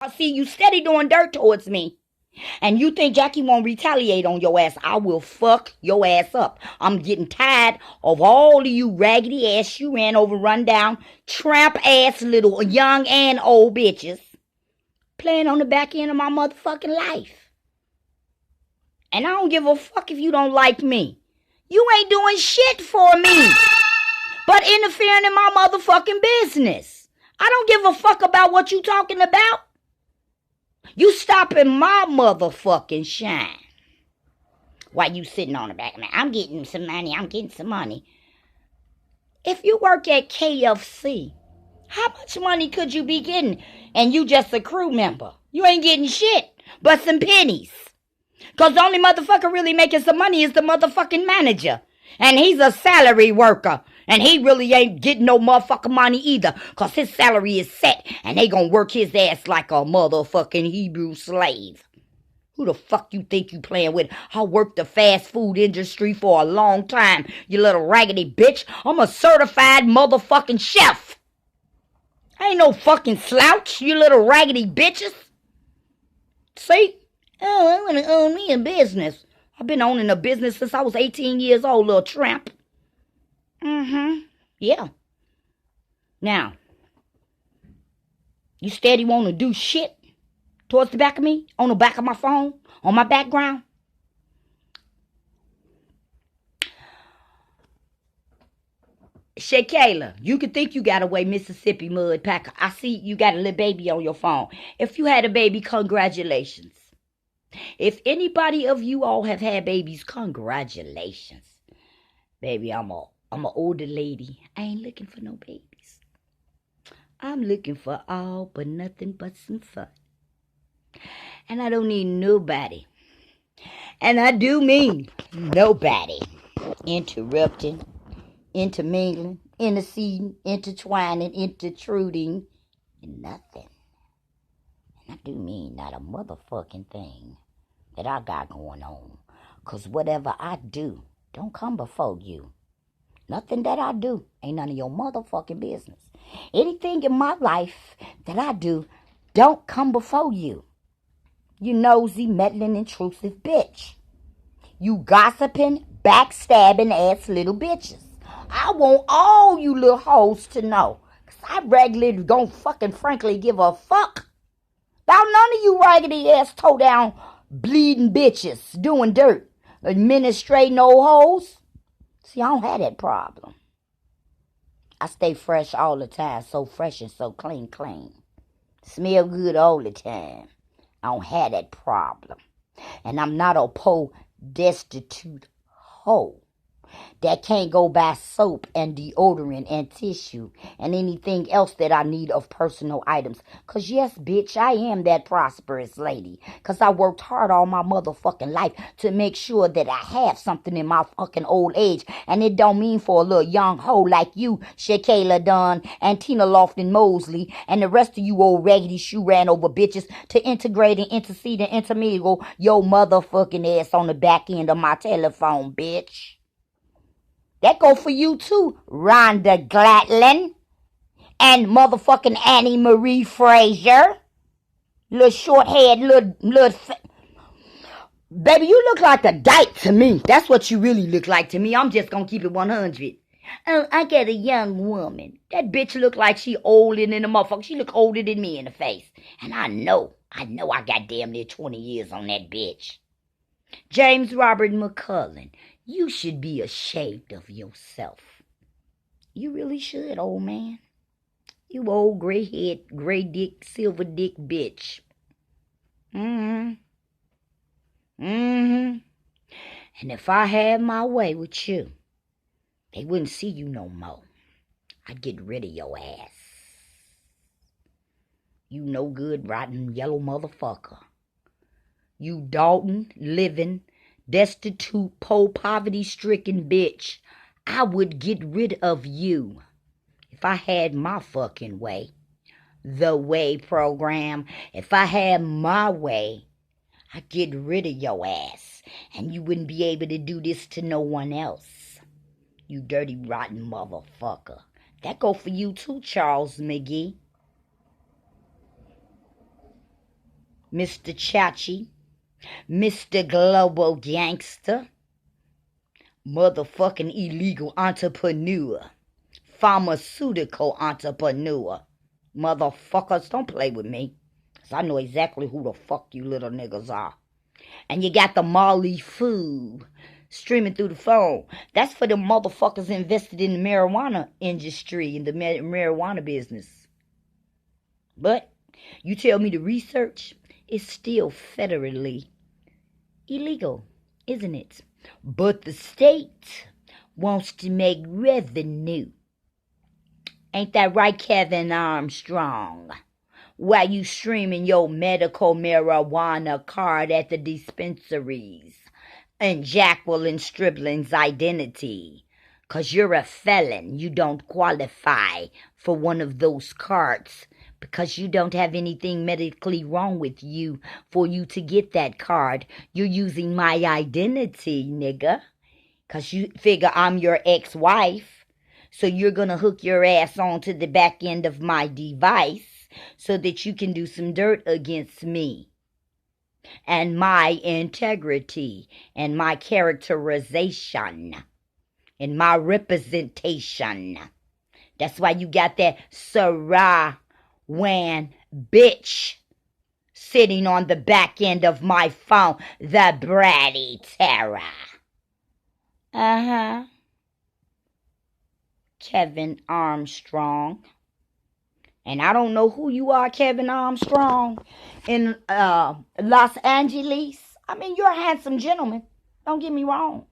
I see you steady doing dirt towards me. And you think Jackie won't retaliate on your ass? I will fuck your ass up. I'm getting tired of all of you raggedy ass you ran over, run down, tramp ass little young and old bitches playing on the back end of my motherfucking life. And I don't give a fuck if you don't like me. You ain't doing shit for me but interfering in my motherfucking business. I don't give a fuck about what you talking about. You stopping my motherfucking shine. While you sitting on the back of me. I'm getting some money. I'm getting some money. If you work at KFC, how much money could you be getting? And you just a crew member. You ain't getting shit but some pennies. Because the only motherfucker really making some money is the motherfucking manager. And he's a salary worker. And he really ain't getting no motherfucking money either. Because his salary is set. And they gonna work his ass like a motherfucking Hebrew slave. Who the fuck you think you playing with? I worked the fast food industry for a long time, you little raggedy bitch. I'm a certified motherfucking chef. I ain't no fucking slouch, you little raggedy bitches. See? Oh, I want to own me a business. I've been owning a business since I was 18 years old, little tramp. Yeah. Now, you steady want to do shit towards the back of me, on the back of my phone, on my background. Shakayla, you can think you got away, Mississippi mud packer. I see you got a little baby on your phone. If you had a baby, congratulations. If anybody of you all have had babies, congratulations. Baby, I'm an older lady. I ain't looking for no babies. I'm looking for all but nothing but some fun. And I don't need nobody. And I do mean nobody interrupting, intermingling, interceding, intertwining, intertruding, and nothing. And I do mean not a motherfucking thing that I got going on. Because whatever I do don't come before you. Nothing that I do ain't none of your motherfucking business. Anything in my life that I do don't come before you. You nosy, meddling, intrusive bitch. You gossiping, backstabbing ass little bitches. I want all you little hoes to know. Because I regularly don't fucking frankly give a fuck about none of you raggedy ass toe down bleeding bitches doing dirt. Administrating old hoes. See, I don't have that problem. I stay fresh all the time. So fresh and so clean. Smell good all the time. I don't have that problem. And I'm not a po destitute hoe that can't go buy soap and deodorant and tissue and anything else that I need of personal items. Because yes, bitch, I am that prosperous lady. Because I worked hard all my motherfucking life to make sure that I have something in my fucking old age. And it don't mean for a little young hoe like you, Shakayla Dunn and Tina Lofton Mosley and the rest of you old raggedy shoe ran over bitches to integrate and intercede and intermingle your motherfucking ass on the back end of my telephone, bitch. That go for you too, Rhonda Glatlin and motherfucking Annie Marie Frazier. Little short head, baby, you look like a dyke to me. That's what you really look like to me. I'm just gonna keep it 100. Oh, I got a young woman. That bitch look like she older than a motherfucker. She look older than me in the face. And I know I got damn near 20 years on that bitch. James Robert McCullen, you should be ashamed of yourself. You really should, old man. You old gray head, gray dick, silver dick bitch. And if I had my way with you, they wouldn't see you no more. I'd get rid of your ass. You no good, rotten, yellow motherfucker. You Dalton, living, destitute, poor, poverty-stricken bitch. I would get rid of you if I had my fucking way. The Way program. If I had my way, I'd get rid of your ass. And you wouldn't be able to do this to no one else. You dirty, rotten motherfucker. That go for you too, Charles McGee. Mr. Chachi, Mr. Global Gangster, motherfucking illegal entrepreneur, pharmaceutical entrepreneur. Motherfuckers, don't play with me. Because I know exactly who the fuck you little niggas are. And you got the Molly Food streaming through the phone. That's for the motherfuckers invested in the marijuana industry, in the marijuana business. But you tell me the research is still federally illegal, isn't it? But the state wants to make revenue. Ain't that right, Kevin Armstrong? While you streaming your medical marijuana card at the dispensaries and Jacqueline Stribling's identity. 'Cause you're a felon. You don't qualify for one of those cards because you don't have anything medically wrong with you for you to get that card. You're using my identity, nigga. 'Cause you figure I'm your ex-wife. So you're going to hook your ass onto the back end of my device so that you can do some dirt against me and my integrity and my characterization and my representation. That's why you got that Sarah Wan bitch sitting on the back end of my phone, the bratty Tara. Kevin Armstrong. And I don't know who you are, Kevin Armstrong, in Los Angeles. I mean, you're a handsome gentleman. Don't get me wrong.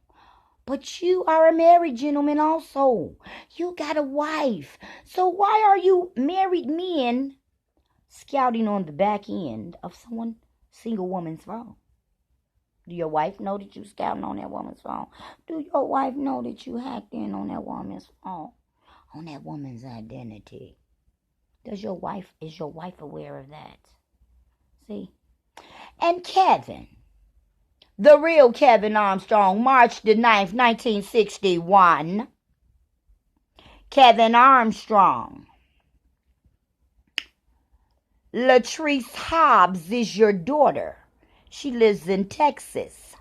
But you are a married gentleman also. You got a wife. So why are you married men scouting on the back end of someone single woman's phone? Do your wife know that you scouting on that woman's phone? Do your wife know that you hacked in on that woman's phone? On that woman's identity? Is your wife aware of that? See? And Kevin, the real Kevin Armstrong, March the 9th, 1961. Kevin Armstrong. Latrice Hobbs is your daughter. She lives in Texas.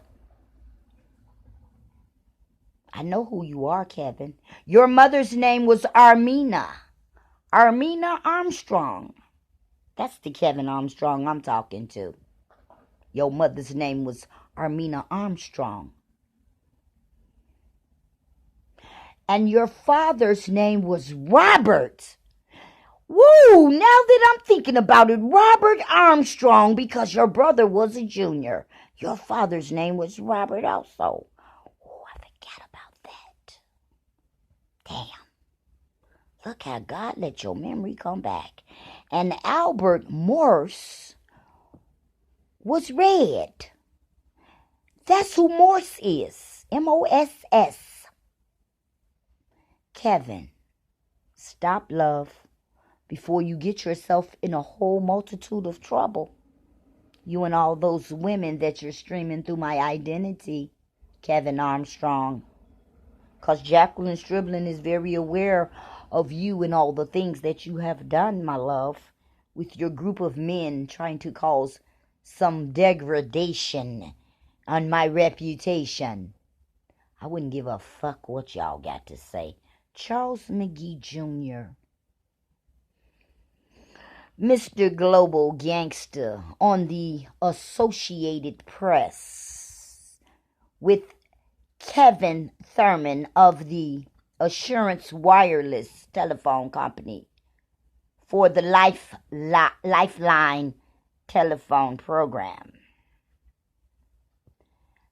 I know who you are, Kevin. Your mother's name was Armina. Armina Armstrong. That's the Kevin Armstrong I'm talking to. Your mother's name was Armina Armstrong. And your father's name was Robert. Woo! Now that I'm thinking about it, Robert Armstrong, because your brother was a junior. Your father's name was Robert also. Oh, I forgot about that. Damn. Look how God let your memory come back. And Albert Morse was red. That's who Morse is. M-O-S-S. Kevin, stop, love, before you get yourself in a whole multitude of trouble. You and all those women that you're streaming through my identity, Kevin Armstrong. Because Jacqueline Stribling is very aware of you and all the things that you have done, my love, with your group of men trying to cause some degradation on my reputation. I wouldn't give a fuck what y'all got to say. Charles McGee Jr., Mr. Global Gangster on the Associated Press with Kevin Thurman of the Assurance Wireless Telephone Company for the Lifeline telephone program.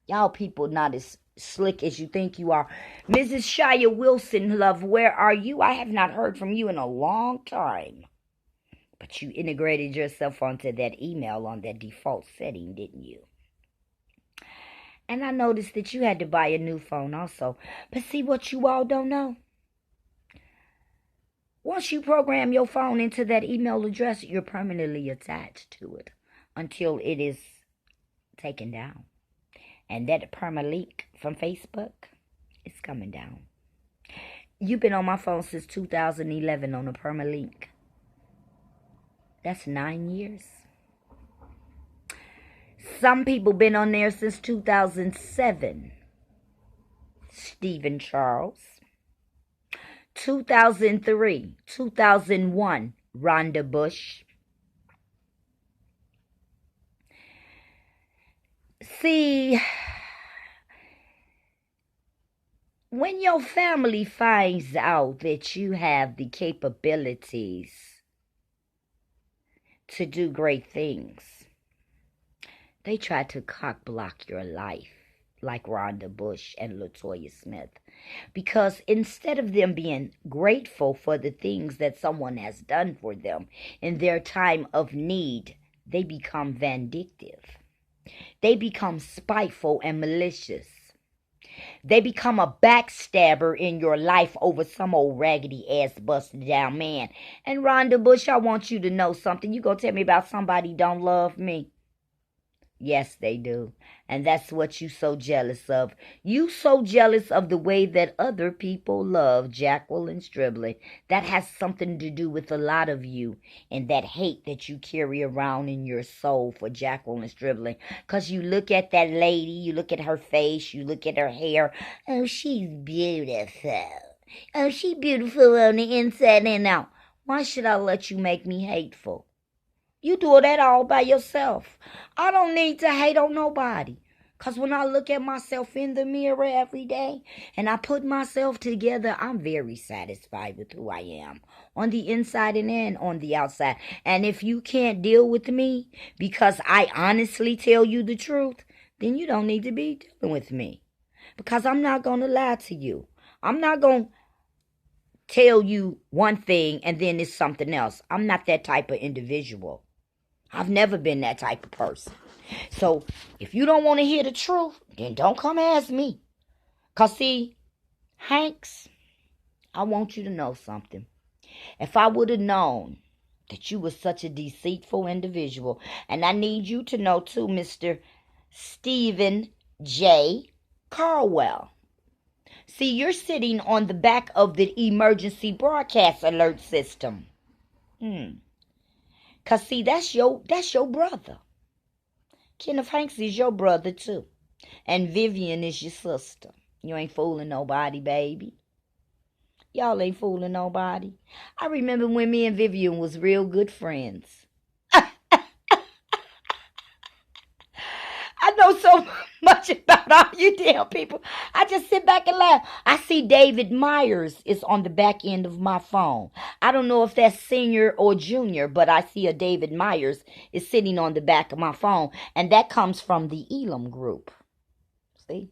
Y'all people not as slick as you think you are. Mrs. Shia Wilson, love, where are you? I have not heard from you in a long time. But you integrated yourself onto that email on that default setting, didn't you? And I noticed that you had to buy a new phone also. But see what you all don't know? Once you program your phone into that email address, you're permanently attached to it until it is taken down. And that permalink from Facebook is coming down. You've been on my phone since 2011 on a permalink. That's 9 years. Some people been on there since 2007. Stephen Charles. 2003, 2001, Rhonda Bush. See, when your family finds out that you have the capabilities to do great things, they try to cock block your life like Rhonda Bush and LaToya Smith. Because instead of them being grateful for the things that someone has done for them in their time of need, they become vindictive. They become spiteful and malicious. They become a backstabber in your life over some old raggedy ass busted down man. And Rhonda Bush, I want you to know something. You gonna tell me about somebody don't love me? Yes, they do. And that's what you so jealous of. You so jealous of the way that other people love Jacqueline Stribling. That has something to do with a lot of you and that hate that you carry around in your soul for Jacqueline Stribling. Because you look at that lady, you look at her face, you look at her hair. Oh, she's beautiful. Oh, she's beautiful on the inside and out. Why should I let you make me hateful? You do that all by yourself. I don't need to hate on nobody. Because when I look at myself in the mirror every day and I put myself together, I'm very satisfied with who I am on the inside and on the outside. And if you can't deal with me because I honestly tell you the truth, then you don't need to be dealing with me. Because I'm not going to lie to you. I'm not going to tell you one thing and then it's something else. I'm not that type of individual. I've never been that type of person. So if you don't want to hear the truth, then don't come ask me. Because see, Hanks, I want you to know something. If I would have known that you were such a deceitful individual, and I need you to know too, Mr. Stephen J. Carwell. See, you're sitting on the back of the emergency broadcast alert system. Because, see, that's your brother. Kenneth Hanks is your brother, too. And Vivian is your sister. You ain't fooling nobody, baby. Y'all ain't fooling nobody. I remember when me and Vivian was real good friends. I know so much about all you damn people. I just sit back and laugh. I see David Myers is on the back end of my phone. I don't know if that's senior or junior, but I see a David Myers is sitting on the back of my phone. And that comes from the Elam group. See?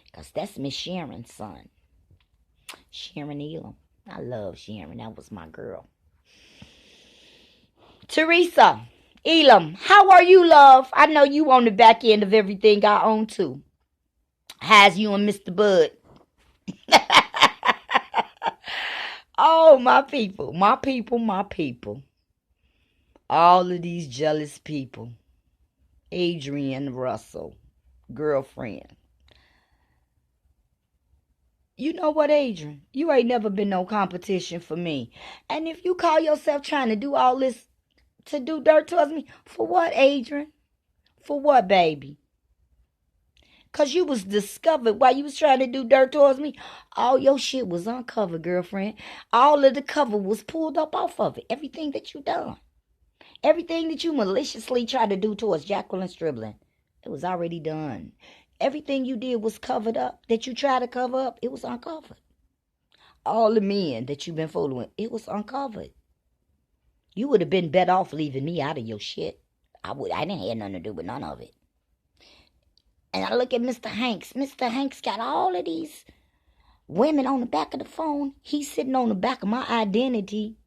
Because that's Miss Sharon's son. Sharon Elam. I love Sharon. That was my girl. Teresa Elam, how are you, love? I know you on the back end of everything I own, too. How's you and Mr. Bud? Oh, my people, my people, my people. All of these jealous people. Adrian Russell, girlfriend. You know what, Adrian? You ain't never been no competition for me. And if you call yourself trying to do all this to do dirt towards me, for what, Adrian? For what, baby? Because you was discovered while you was trying to do dirt towards me. All your shit was uncovered, girlfriend. All of the cover was pulled up off of it. Everything that you done. Everything that you maliciously tried to do towards Jacqueline Stribling, it was already done. Everything you did was covered up. That you tried to cover up, it was uncovered. All the men that you've been fooling with, it was uncovered. You would have been better off leaving me out of your shit. I didn't have nothing to do with none of it. And I look at Mr. Hanks. Mr. Hanks got all of these women on the back of the phone. He's sitting on the back of my identity.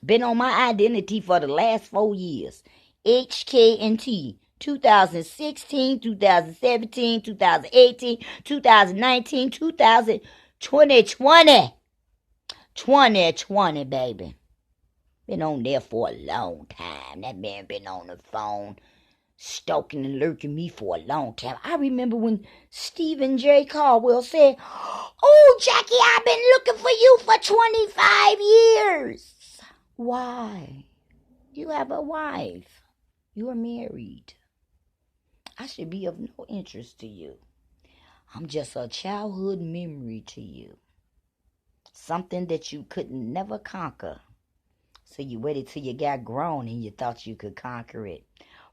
Been on my identity for the last 4 years. HKNT. 2016, 2017, 2018, 2019, 2020. 2020, baby. Been on there for a long time. That man been on the phone stalking and lurking me for a long time. I remember when Stephen J. Caldwell said, "Oh, Jackie, I've been looking for you for 25 years. Why? You have a wife. You are married. I should be of no interest to you. I'm just a childhood memory to you. Something that you could never conquer. So you waited till you got grown and you thought you could conquer it.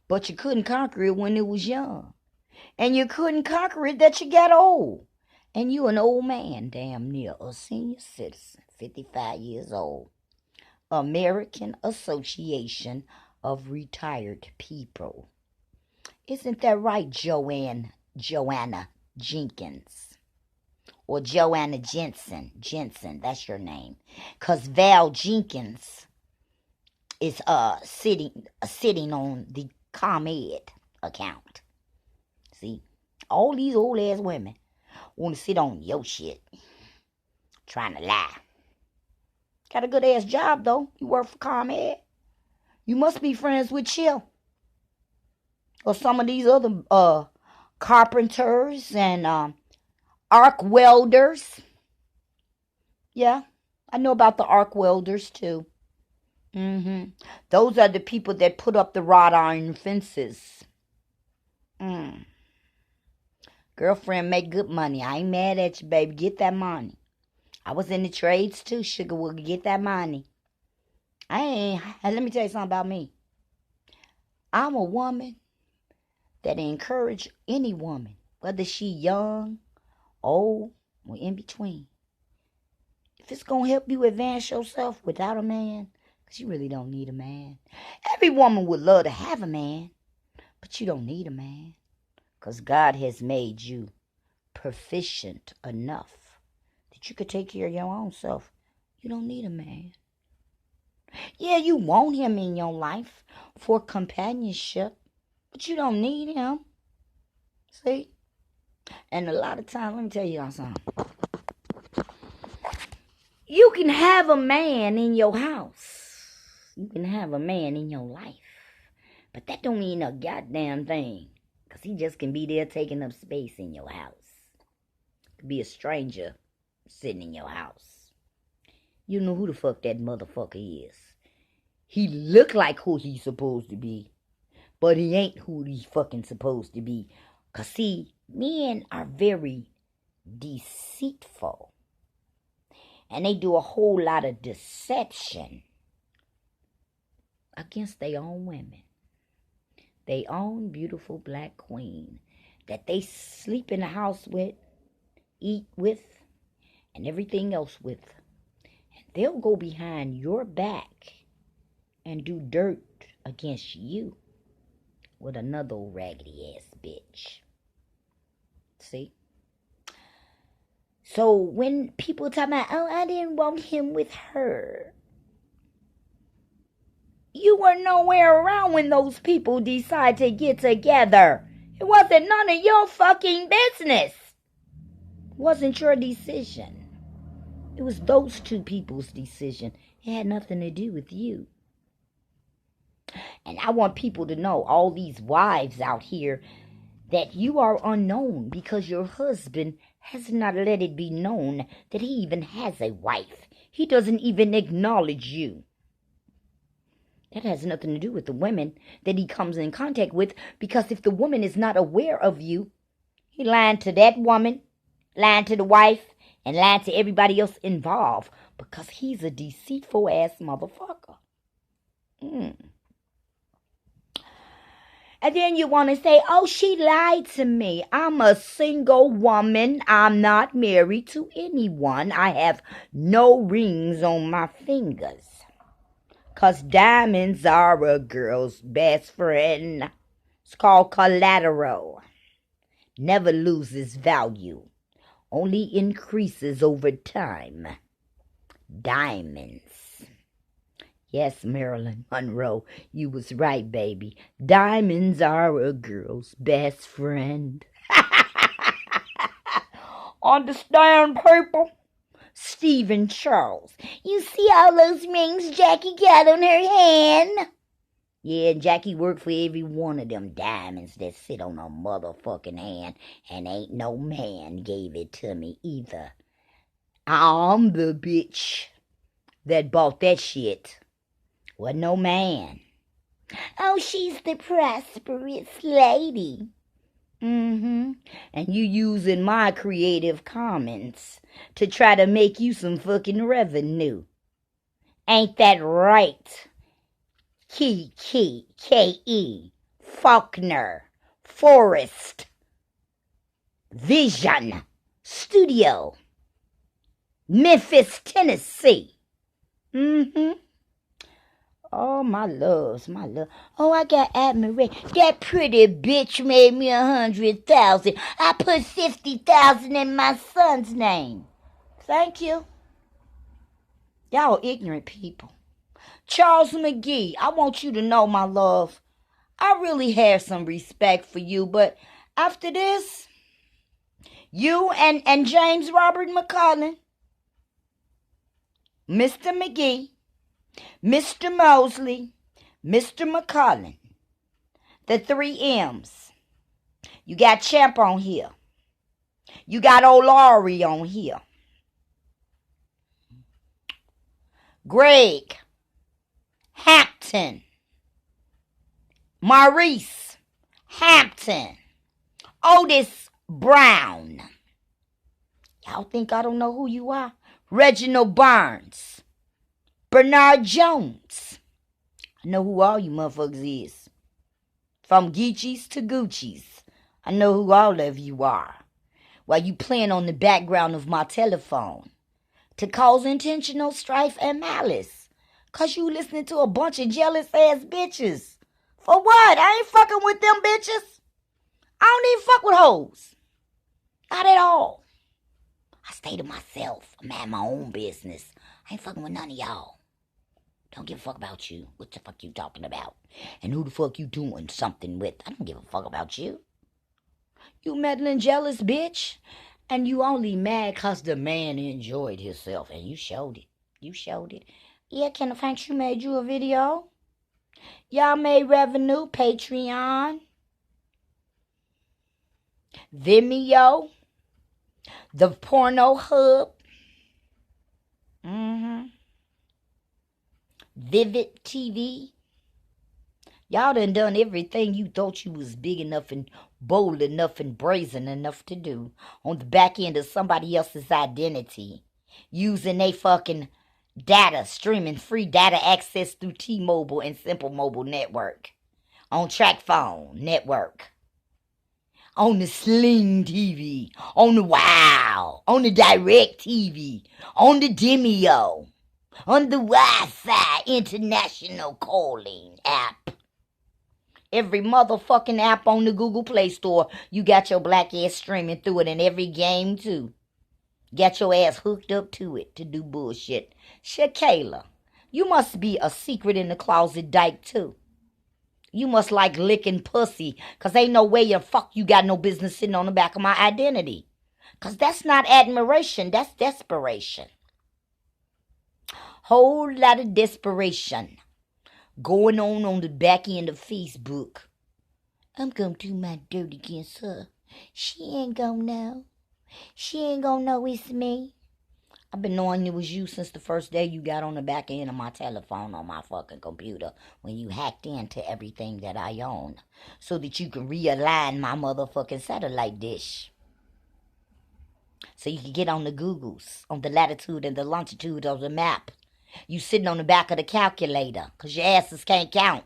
But you couldn't conquer it when it was young. And you couldn't conquer it that you got old. And you an old man, damn near a senior citizen, 55 years old. American Association of Retired People. Isn't that right, Joanna Jenkins? Or Joanna Jensen. Jensen, that's your name. Because Val Jenkins is sitting on the ComEd account. See, all these old ass women want to sit on your shit, trying to lie. Got a good ass job though. You work for ComEd. You must be friends with Chill or some of these other carpenters and arc welders. Yeah, I know about the arc welders too. Those are the people that put up the wrought iron fences. Girlfriend, make good money. I ain't mad at you, baby. Get that money. I was in the trades too, sugar. Will get that money. Let me tell you something about me. I'm a woman that encourage any woman, whether she young, old, or in between. If it's going to help you advance yourself without a man, because you really don't need a man. Every woman would love to have a man, but you don't need a man. Because God has made you proficient enough that you could take care of your own self. You don't need a man. Yeah, you want him in your life for companionship, but you don't need him. See? And a lot of times, let me tell you something. You can have a man in your house. You can have a man in your life. But that don't mean a goddamn thing. Because he just can be there taking up space in your house. Could be a stranger sitting in your house. You know who the fuck that motherfucker is. He look like who he's supposed to be. But he ain't who he's fucking supposed to be. Because see, men are very deceitful. And they do a whole lot of deception against their own women. They own beautiful black queen that they sleep in the house with, eat with, and everything else with. And they'll go behind your back and do dirt against you with another raggedy ass bitch. See? So when people talk about, oh, I didn't want him with her. You were nowhere around when those people decided to get together. It wasn't none of your fucking business. It wasn't your decision. It was those two people's decision. It had nothing to do with you. And I want people to know, all these wives out here, that you are unknown because your husband has not let it be known that he even has a wife. He doesn't even acknowledge you. That has nothing to do with the women that he comes in contact with, because if the woman is not aware of you, he lying to that woman, lying to the wife, and lying to everybody else involved, because he's a deceitful ass motherfucker. And then you want to say, oh, she lied to me. I'm a single woman. I'm not married to anyone. I have no rings on my fingers. 'Cause diamonds are a girl's best friend. It's called collateral. Never loses value. Only increases over time. Diamonds. Yes, Marilyn Monroe, you was right, baby. Diamonds are a girl's best friend. Understand, people? Stephen Charles. You see all those rings Jackie got on her hand? Yeah, Jackie worked for every one of them diamonds that sit on her motherfucking hand, and ain't no man gave it to me either. I'm the bitch that bought that shit. Wasn't no man. Oh, she's the prosperous lady. And you using my Creative Commons to try to make you some fucking revenue. Ain't that right? K-E, Faulkner, Forest, Vision, Studio, Memphis, Tennessee. Oh, my loves, my love. Oh, I got admiration. That pretty bitch made me 100,000. I put 50,000 in my son's name. Thank you. Y'all ignorant people. Charles McGee, I want you to know, my love, I really have some respect for you, but after this, you and James Robert McCollum, Mr. McGee, Mr. Mosley, Mr. McCollum, the 3 M's. You got Champ on here. You got O'Laurie on here. Greg Hampton. Maurice Hampton. Otis Brown. Y'all think I don't know who you are? Reginald Barnes. Bernard Jones. I know who all you motherfuckers is. From Geechees to Gucci's. I know who all of you are. While you playing on the background of my telephone to cause intentional strife and malice. Cause you listening to a bunch of jealous ass bitches. For what? I ain't fucking with them bitches. I don't even fuck with hoes. Not at all. I stay to myself. I'm at my own business. I ain't fucking with none of y'all. Don't give a fuck about you. What the fuck you talking about? And who the fuck you doing something with? I don't give a fuck about you. You meddling jealous bitch. And you only mad cause the man enjoyed himself. And you showed it. You showed it. Yeah, Kenneth Franks, you made you a video. Y'all made revenue. Patreon. Vimeo. The Porno Hub. Vivid TV. Y'all done everything you thought you was big enough and bold enough and brazen enough to do on the back end of somebody else's identity. Using they fucking data, streaming free data access through T-Mobile and Simple Mobile Network. On TracFone Network. On the Sling TV. On the Wow. On the Direct TV. On the Demio. On the Wi-Fi International Calling app. Every motherfucking app on the Google Play Store, you got your black ass streaming through it, and every game too. Got your ass hooked up to it to do bullshit. Shakayla, you must be a secret in the closet dyke too. You must like licking pussy, cause ain't no way the fuck you got no business sitting on the back of my identity. Cause that's not admiration, that's desperation. Whole lot of desperation going on the back end of Facebook. I'm gonna do my dirt against her. She ain't gonna know. She ain't gonna know it's me. I've been knowing it was you since the first day you got on the back end of my telephone on my fucking computer when you hacked into everything that I own so that you can realign my motherfucking satellite dish. So you can get on the Googles, on the latitude and the longitude of the map. You sitting on the back of the calculator because your asses can't count.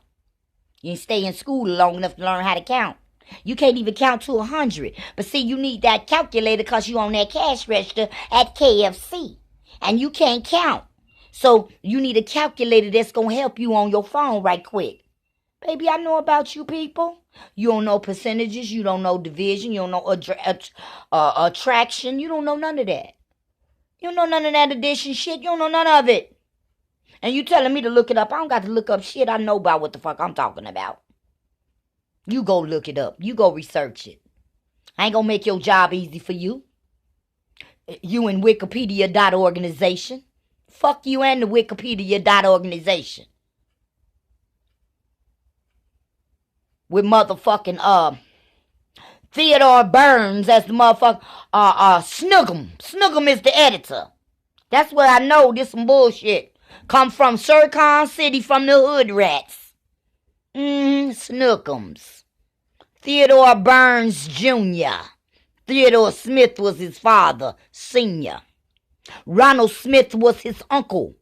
You ain't stay in school long enough to learn how to count. You can't even count to 100. But see, you need that calculator because you on that cash register at KFC. And you can't count. So you need a calculator that's going to help you on your phone right quick. Baby, I know about you people. You don't know percentages. You don't know division. You don't know attraction. You don't know none of that. You don't know none of that addition shit. You don't know none of it. And you telling me to look it up. I don't got to look up shit. I know about what the fuck I'm talking about. You go look it up. You go research it. I ain't gonna make your job easy for you. You and Wikipedia.organization. Fuck you and the Wikipedia.organization. With motherfucking Theodore Burns as the motherfucker Snuggum. Snuggum is the editor. That's where I know this some bullshit come from. Sircon City from the hood rats. Snookums. Theodore Burns Jr. Theodore Smith was his father, senior. Ronald Smith was his uncle.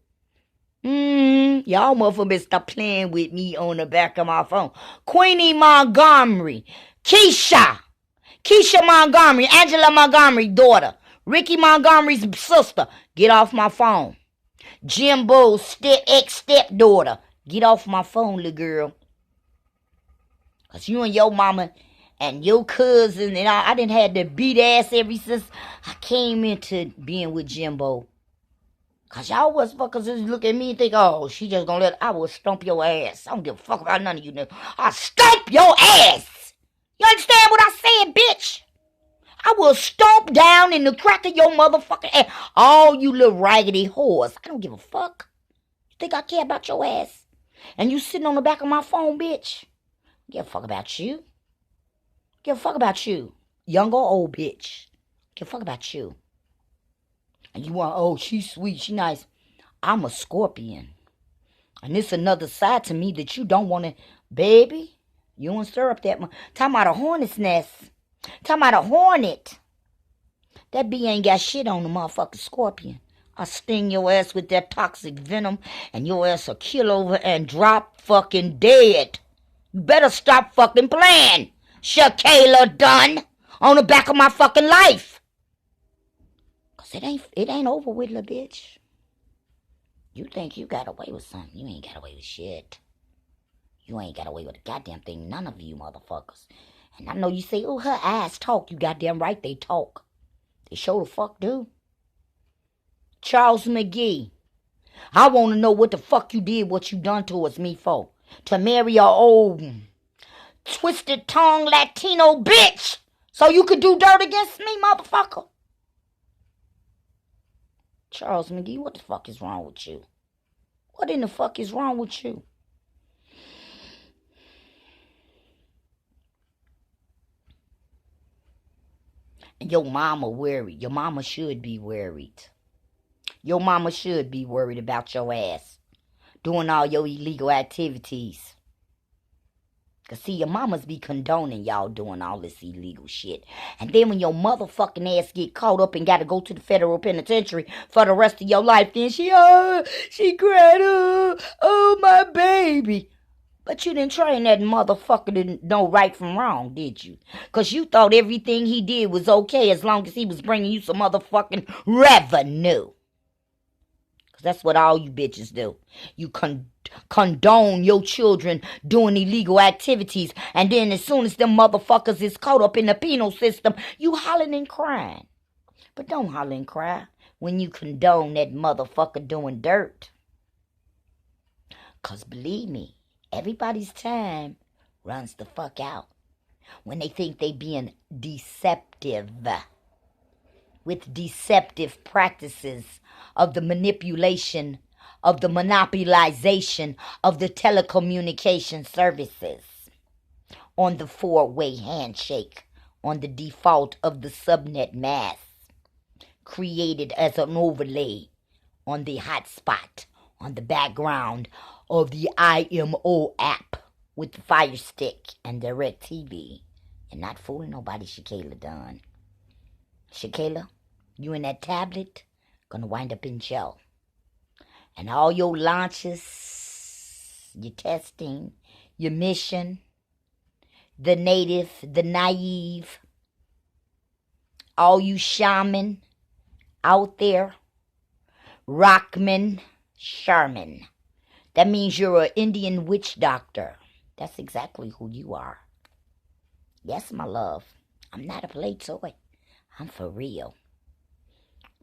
Y'all motherfuckers stop playing with me on the back of my phone. Queenie Montgomery. Keisha Montgomery. Angela Montgomery, daughter. Ricky Montgomery's sister. Get off my phone. Jimbo's ex-stepdaughter. Get off my phone, little girl. Because you and your mama and your cousin and I didn't have to beat ass ever since I came into being with Jimbo. Because y'all was fuckers just look at me and think, oh, she just gonna I will stomp your ass. I don't give a fuck about none of you niggas. I'll stomp your ass. You understand what I said, bitch? I will stomp down in the crack of your motherfucking ass. All you little raggedy whores. I don't give a fuck. You think I care about your ass? And you sitting on the back of my phone, bitch. Give a fuck about you. Give a fuck about you. Young or old bitch. Give a fuck about you. And you want, oh, she's sweet, she nice. I'm a Scorpion. And it's another side to me that you don't want to, baby. You don't stir up that much. Talking about a hornet's nest. Talking about a hornet. That bee ain't got shit on the motherfucking Scorpion. I'll sting your ass with that toxic venom and your ass will kill over and drop fucking dead. You better stop fucking playing, Shakayla Dunn, on the back of my fucking life. Cause it ain't over with, little bitch. You think you got away with something. You ain't got away with shit. You ain't got away with a goddamn thing. None of you motherfuckers. And I know you say, oh, her eyes talk. You goddamn right they talk. They sure the fuck do. Charles McGee. I want to know what the fuck you did, what you done towards me for. To marry a old twisted tongue Latino bitch so you could do dirt against me, motherfucker. Charles McGee, what the fuck is wrong with you? What in the fuck is wrong with you? And your mama worried. Your mama should be worried. Your mama should be worried about your ass doing all your illegal activities. Because, see, your mamas be condoning y'all doing all this illegal shit. And then when your motherfucking ass get caught up and got to go to the federal penitentiary for the rest of your life, then she cried, oh, my baby. But you didn't train that motherfucker to know right from wrong, did you? Because you thought everything he did was okay as long as he was bringing you some motherfucking revenue. That's what all you bitches do. You condone your children doing illegal activities. And then as soon as them motherfuckers is caught up in the penal system, you hollering and crying. But don't holler and cry when you condone that motherfucker doing dirt. Because believe me, everybody's time runs the fuck out when they think they being deceptive. With deceptive practices of the manipulation, of the monopolization of the telecommunication services, on the four-way handshake, on the default of the subnet mask, created as an overlay on the hotspot, on the background of the IMO app with the Fire Stick and DirecTV, and not fooling nobody, Shakayla Dunn. Shakayla, you and that tablet gonna wind up in jail. And all your launches, your testing, your mission, the native, the naive, all you shaman out there, Rockman, Sherman. That means you're an Indian witch doctor. That's exactly who you are. Yes, my love, I'm not a play toy. I'm for real.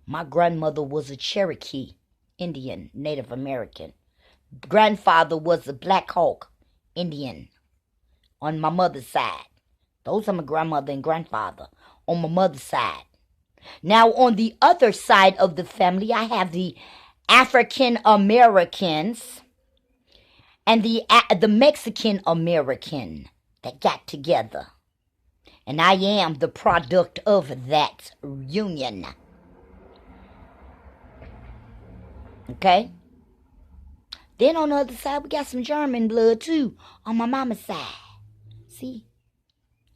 My grandmother was a Cherokee, Indian, Native American. Grandfather was a Black Hawk, Indian, on my mother's side. Those are my grandmother and grandfather on my mother's side. Now, on the other side of the family, I have the African Americans and the Mexican American that got together. And I am the product of that union. Okay? Then on the other side, we got some German blood too on my mama's side. See,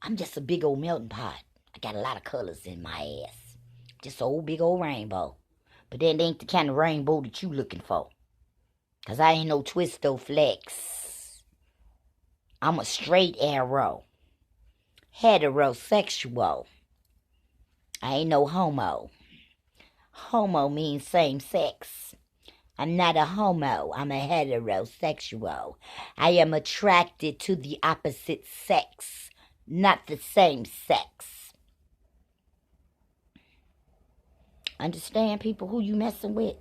I'm just a big old melting pot. I got a lot of colors in my ass. Just a old big old rainbow. But that ain't the kind of rainbow that you looking for. Because I ain't no twisto flex. I'm a straight arrow. Heterosexual. I ain't no homo. Homo means same sex. I'm not a homo. I'm a heterosexual. I am attracted to the opposite sex, not the same sex. Understand, people, who you messing with?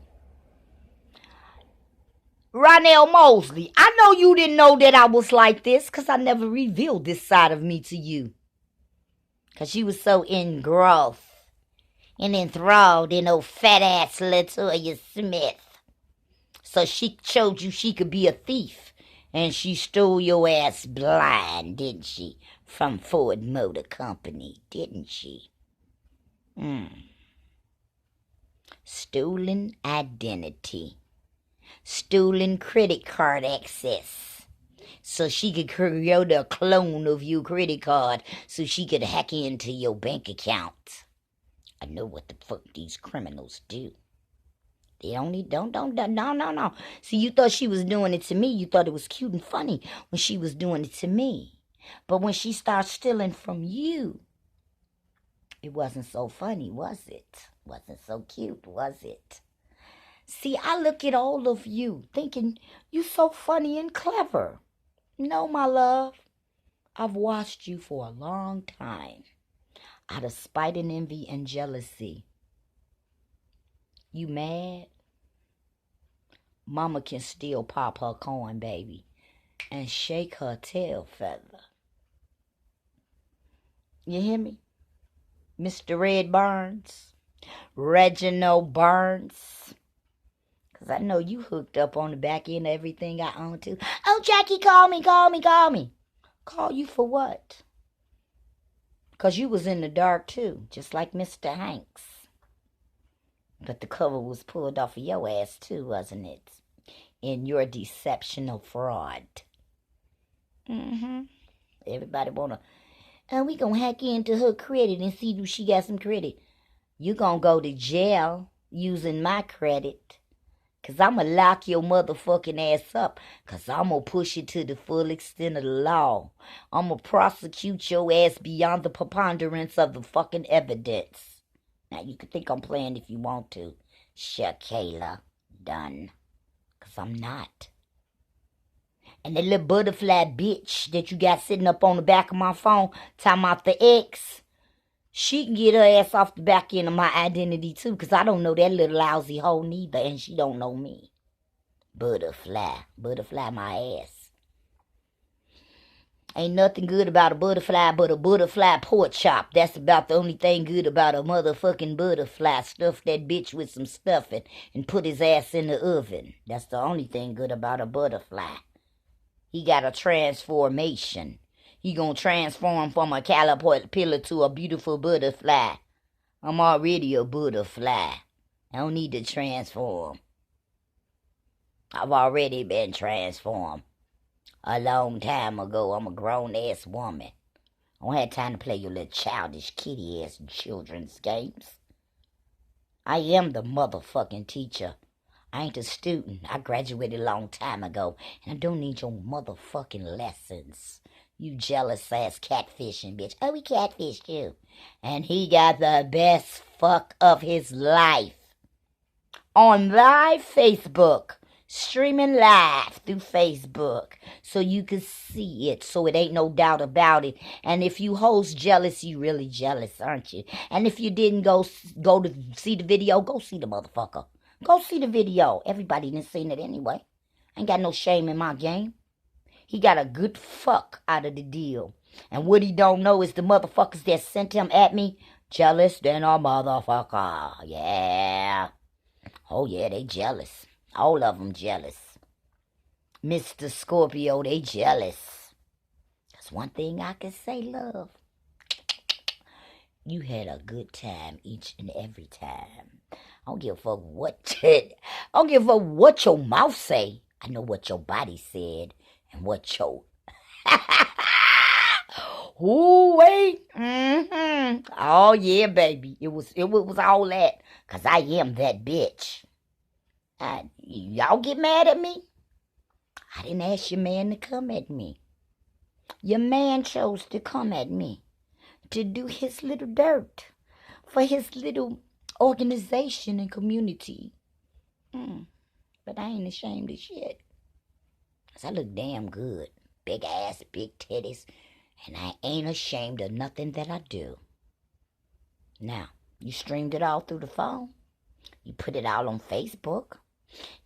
Ronell Mosley, I know you didn't know that I was like this because I never revealed this side of me to you. Because you was so engrossed and enthralled in old fat-ass Latoya Smith. So she showed you she could be a thief. And she stole your ass blind, didn't she? From Ford Motor Company, didn't she? Stolen identity. Stolen credit card access. So she could create a clone of your credit card so she could hack into your bank account. I know what the fuck these criminals do. They only no. See, you thought she was doing it to me. You thought it was cute and funny when she was doing it to me. But when she starts stealing from you, it wasn't so funny, was it? Wasn't so cute, was it? See, I look at all of you thinking you so funny and clever. No, my love. I've watched you for a long time. Out of spite and envy and jealousy. You mad? Mama can still pop her corn, baby, and shake her tail feather. You hear me? Mr. Red Barnes? Reginald Barnes? Because I know you hooked up on the back end of everything I own too. Oh, Jackie, call me. Call you for what? Because you was in the dark too, just like Mr. Hanks. But the cover was pulled off of your ass too, wasn't it? In your deceptional fraud. Everybody wanna, and we gonna hack into her credit and see if she got some credit. You gonna go to jail using my credit. Because I'm going to lock your motherfucking ass up. Because I'm going to push it to the full extent of the law. I'm going to prosecute your ass beyond the preponderance of the fucking evidence. Now, you can think I'm playing if you want to. Shakayla Dunn. Because I'm not. And that little butterfly bitch that you got sitting up on the back of my phone, talking about the ex, she can get her ass off the back end of my identity too, because I don't know that little lousy hoe neither, and she don't know me. Butterfly my ass. Ain't nothing good about a butterfly but a butterfly pork chop. That's about the only thing good about a motherfucking butterfly. Stuff that bitch with some stuffing and put his ass in the oven. That's the only thing good about a butterfly. He got a transformation. He gonna transform from a caterpillar to a beautiful butterfly. I'm already a butterfly. I don't need to transform. I've already been transformed. A long time ago. I'm a grown-ass woman. I don't have time to play your little childish kitty-ass children's games. I am the motherfucking teacher. I ain't a student. I graduated a long time ago. And I don't need your motherfucking lessons. You jealous-ass catfishing bitch. Oh, we catfished you. And he got the best fuck of his life. On live Facebook. Streaming live through Facebook. So you can see it. So it ain't no doubt about it. And if you hoes jealous, you really jealous, aren't you? And if you didn't go to see the video, go see the motherfucker. Go see the video. Everybody done seen it anyway. Ain't got no shame in my game. He got a good fuck out of the deal. And what he don't know is the motherfuckers that sent him at me, jealous than a motherfucker. Yeah. Oh, yeah, they jealous. All of them jealous. Mr. Scorpio, they jealous. That's one thing I can say, love. You had a good time each and every time. I don't give a fuck what I don't give a fuck what your mouth say. I know what your body said and what your... Ooh, wait. Oh, yeah, baby. It was all that. Because I am that bitch. Y'all get mad at me? I didn't ask your man to come at me. Your man chose to come at me to do his little dirt for his little organization and community. But I ain't ashamed of shit. Because I look damn good. Big ass, big titties. And I ain't ashamed of nothing that I do. Now, you streamed it all through the phone. You put it all on Facebook.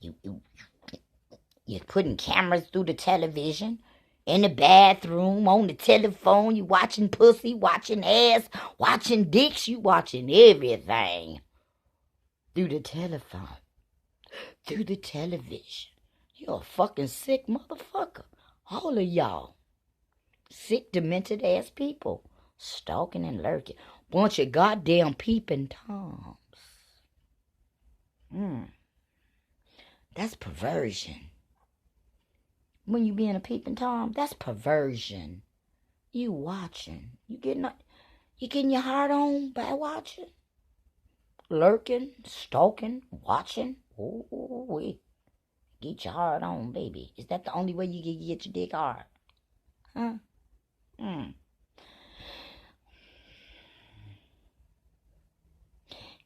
You're putting cameras through the television. In the bathroom, on the telephone. You watching pussy, watching ass, watching dicks. You watching everything. Through the telephone. Through the television. You're a fucking sick motherfucker. All of y'all. Sick, demented ass people. Stalking and lurking. Bunch of goddamn peeping toms. That's perversion. When you being a peeping tom, that's perversion. You watching. You getting your heart on by watching. Lurking, stalking, watching. Ooh, wait. Get your heart on, baby. Is that the only way you can get your dick hard? Huh?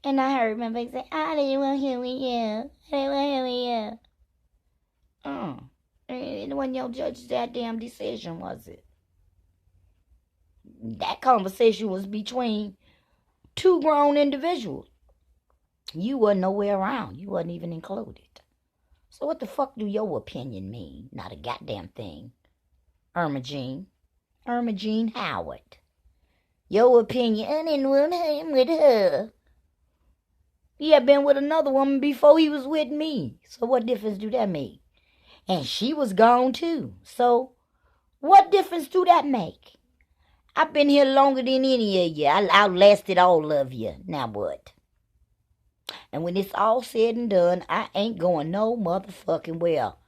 And I heard my baby say, I didn't want to hear with you. I didn't want to hear with you. It wasn't your judge's goddamn decision, was it? That conversation was between two grown individuals. You wasn't nowhere around. You wasn't even included. So what the fuck do your opinion mean? Not a goddamn thing. Irma Jean Howard. Your opinion, I didn't want him with her. He had been with another woman before he was with me. So what difference do that make? And she was gone too. So what difference do that make? I've been here longer than any of you. I outlasted all of you. Now what? And when it's all said and done, I ain't going no motherfucking well.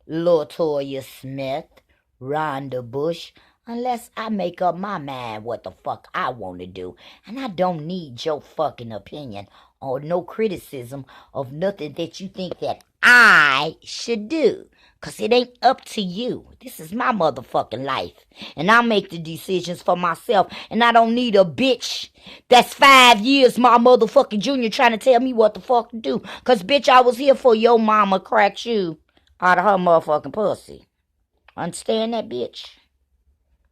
LaToya Smith, Rhonda Bush, unless I make up my mind what the fuck I want to do. And I don't need your fucking opinion or no criticism of nothing that you think that I should do. Because it ain't up to you. This is my motherfucking life. And I make the decisions for myself. And I don't need a bitch that's 5 years my motherfucking junior trying to tell me what the fuck to do. Because, bitch, I was here for your mama cracked you out of her motherfucking pussy. Understand that, bitch?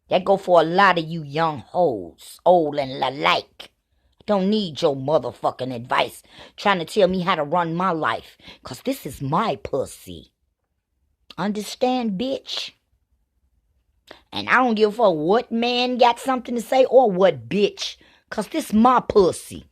That go for a lot of you young hoes, old and alike. Don't need your motherfucking advice trying to tell me how to run my life. Because this is my pussy. Understand, bitch? And I don't give a fuck what man got something to say or what bitch. Because this my pussy.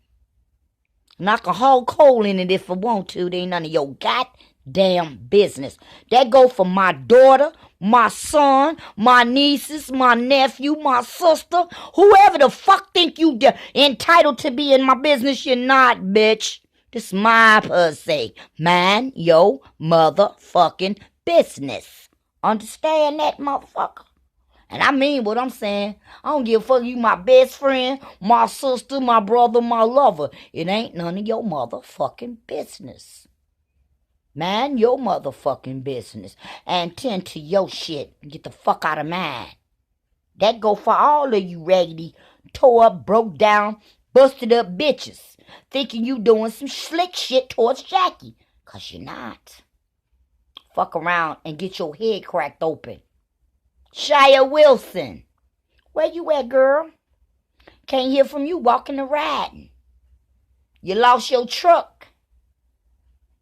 And I can haul coal in it if I want to. There ain't none of your goddamn business. That go for my daughter, my son, my nieces, my nephew, my sister. Whoever the fuck think you entitled to be in my business, you're not, bitch. This my pussy. Mind your motherfucking business. Understand that, motherfucker? And I mean what I'm saying. I don't give a fuck you my best friend, my sister, my brother, my lover. It ain't none of your motherfucking business. Mind your motherfucking business. And tend to your shit. Get the fuck out of mine. That go for all of you raggedy, tore up, broke down, busted up bitches. Thinking you doing some slick shit towards Jackie. Because you're not. Fuck around and get your head cracked open. Shia Wilson. Where you at, girl? Can't hear from you walking and riding. You lost your truck.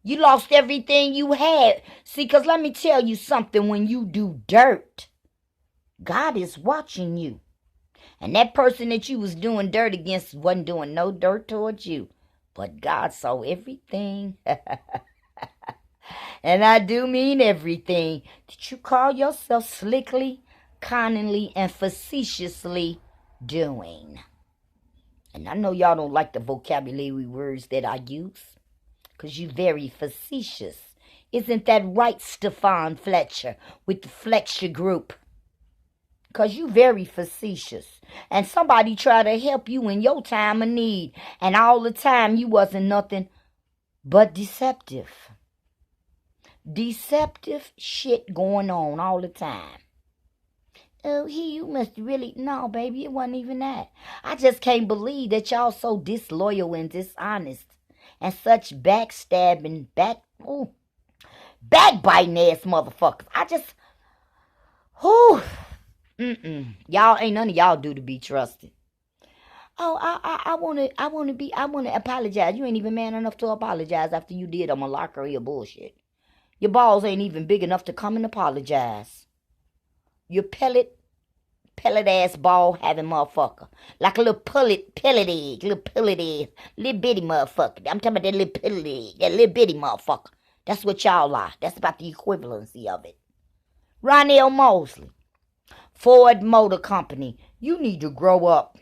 You lost everything you had. See, because let me tell you something. When you do dirt, God is watching you. And that person that you was doing dirt against wasn't doing no dirt towards you. But God saw everything. And I do mean everything that you call yourself slickly, cunningly, and facetiously doing. And I know y'all don't like the vocabulary words that I use, because you very facetious Isn't that right, Stefan Fletcher, with the Fletcher Group? Because you very facetious. And somebody tried to help you in your time of need. And all the time you wasn't nothing but deceptive. Deceptive shit going on all the time. Oh, you must really... No, baby, it wasn't even that. I just can't believe that y'all so disloyal and dishonest. And such backstabbing, backbiting ass motherfuckers. I just... Whew. Y'all ain't none of y'all do to be trusted. Oh, I wanna apologize. You ain't even man enough to apologize after you did a malarkey of bullshit. Your balls ain't even big enough to come and apologize. You pellet ass ball having motherfucker. Like a little pellet egg, little bitty motherfucker. I'm talking about that little pellet egg, that little bitty motherfucker. That's what y'all are. That's about the equivalency of it. Ronell Mosley, Ford Motor Company, you need to grow up.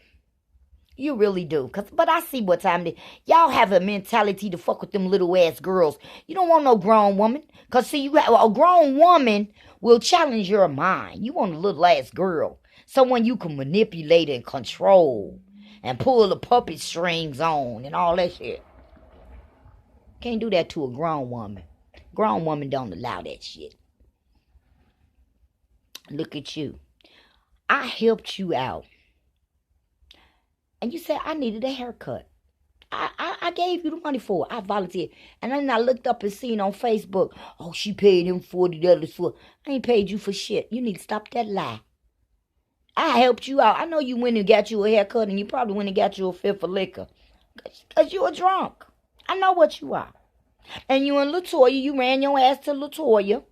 You really do. But I see what time it is. Y'all have a mentality to fuck with them little ass girls. You don't want no grown woman. Because see, a grown woman will challenge your mind. You want a little ass girl. Someone you can manipulate and control. And pull the puppet strings on and all that shit. Can't do that to a grown woman. Grown woman don't allow that shit. Look at you. I helped you out. And you said I needed a haircut. I gave you the money for it. I volunteered. And then I looked up and seen on Facebook, oh, she paid him $40 for it. I ain't paid you for shit. You need to stop that lie. I helped you out. I know you went and got you a haircut and you probably went and got you a fifth of liquor. Because you a drunk. I know what you are. And you and LaToya, you ran your ass to LaToya.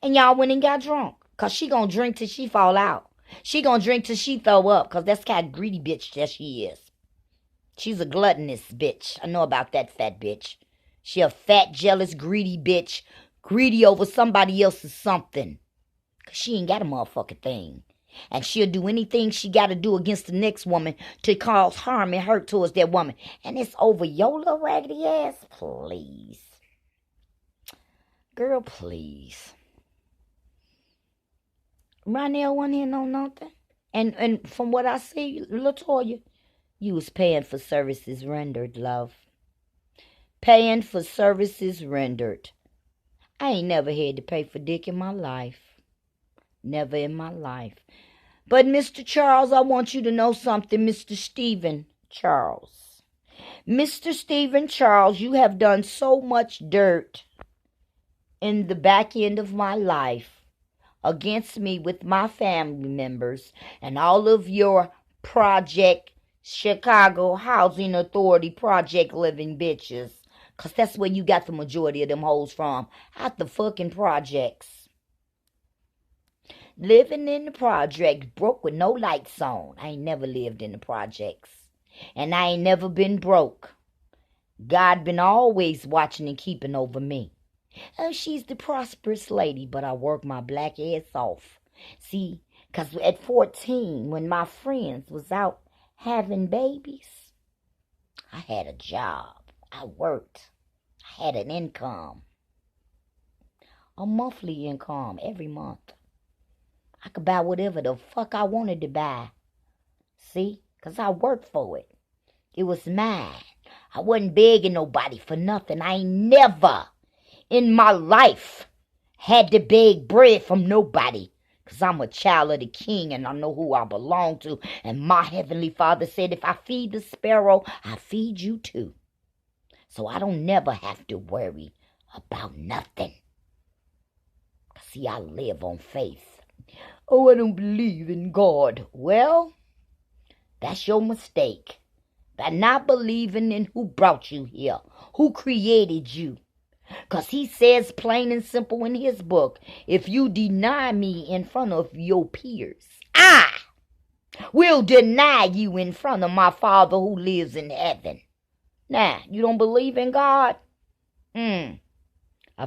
And y'all went and got drunk. Because she going to drink till she fall out. She gonna drink till she throw up, because that's the kind of greedy bitch that she is. She's a gluttonous bitch. I know about that fat bitch. She a fat, jealous, greedy bitch. Greedy over somebody else's something. Because she ain't got a motherfucking thing. And she'll do anything she got to do against the next woman to cause harm and hurt towards that woman. And it's over your little raggedy ass? Please. Girl, please. Ronell wasn't here know nothing. And from what I see, LaToya, you was paying for services rendered, love. Paying for services rendered. I ain't never had to pay for dick in my life. Never in my life. But Mr. Charles, I want you to know something, Mr. Stephen Charles. Mr. Stephen Charles, you have done so much dirt in the back end of my life against me with my family members and all of your Project Chicago Housing Authority Project living bitches. Because that's where you got the majority of them hoes from. Out the fucking projects. Living in the project, broke with no lights on. I ain't never lived in the projects. And I ain't never been broke. God been always watching and keeping over me. Oh, she's the prosperous lady, but I work my black ass off. See, because at 14, when my friends was out having babies, I had a job. I worked. I had an income. A monthly income every month. I could buy whatever the fuck I wanted to buy. See? Because I worked for it. It was mine. I wasn't begging nobody for nothing. I ain't never in my life had to beg bread from nobody, because I'm a child of the King and I know who I belong to. And my Heavenly Father said, if I feed the sparrow, I feed you too. So I don't never have to worry about nothing. See, I live on faith. Oh, I don't believe in God. Well, that's your mistake. By not believing in who brought you here, who created you. Because he says plain and simple in his book, if you deny me in front of your peers, I will deny you in front of my Father who lives in heaven. Now, you don't believe in God? I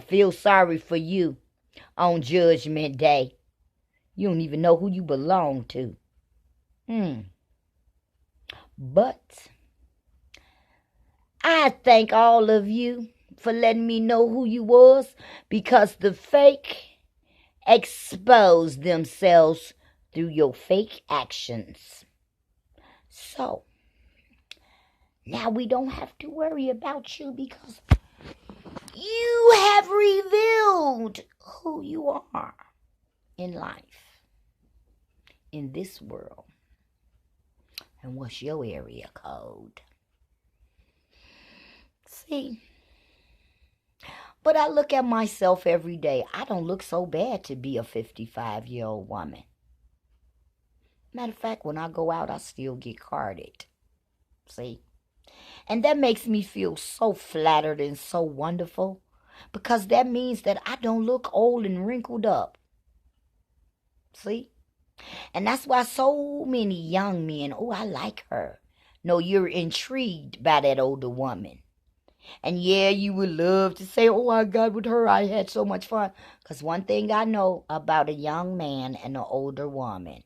feel sorry for you on Judgment Day. You don't even know who you belong to. But I thank all of you for letting me know who you was, because the fake expose themselves through your fake actions. So, now we don't have to worry about you because you have revealed who you are in life, in this world. And what's your area code? See, but I look at myself every day. I don't look so bad to be a 55-year-old woman. Matter of fact, when I go out, I still get carded. See? And that makes me feel so flattered and so wonderful, because that means that I don't look old and wrinkled up. See? And that's why so many young men, oh, I like her. No, you're intrigued by that older woman. And yeah, you would love to say, oh my God, with her I had so much fun. Because one thing I know about a young man and an older woman,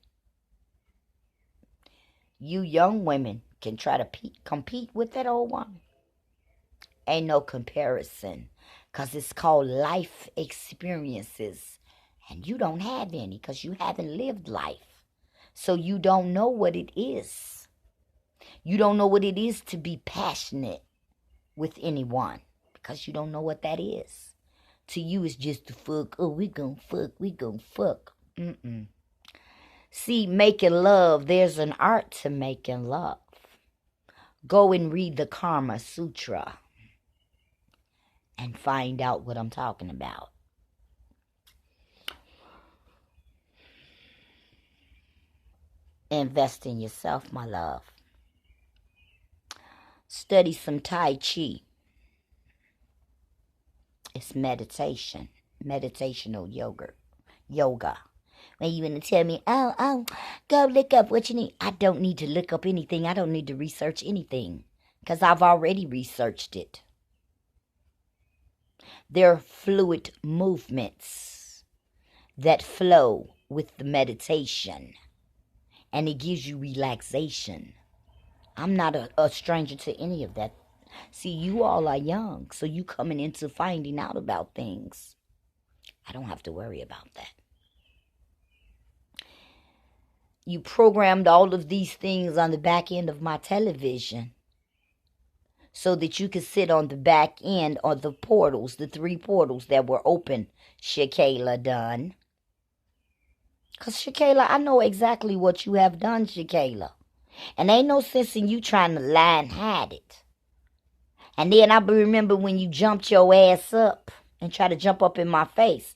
you young women can try to compete with that old woman. Ain't no comparison, because it's called life experiences. And you don't have any because you haven't lived life. So you don't know what it is. You don't know what it is to be passionate with anyone, because you don't know what that is. To you, it's just the fuck. Oh, we gon' fuck. See, making love, there's an art to making love. Go and read the Kama Sutra and find out what I'm talking about. Invest in yourself, my love. Study some Tai Chi. It's meditation. Meditational yoga. When you want to tell me, oh, go look up what you need. I don't need to look up anything. I don't need to research anything, because I've already researched it. They're fluid movements that flow with the meditation, and it gives you relaxation. I'm not a stranger to any of that. See, you all are young, so you coming into finding out about things. I don't have to worry about that. You programmed all of these things on the back end of my television so that you could sit on the back end of the portals, the 3 portals that were open, Shakayla Dunn. Because, Shakayla, I know exactly what you have done, Shakayla. And ain't no sense in you trying to lie and hide it. And then I remember when you jumped your ass up and tried to jump up in my face.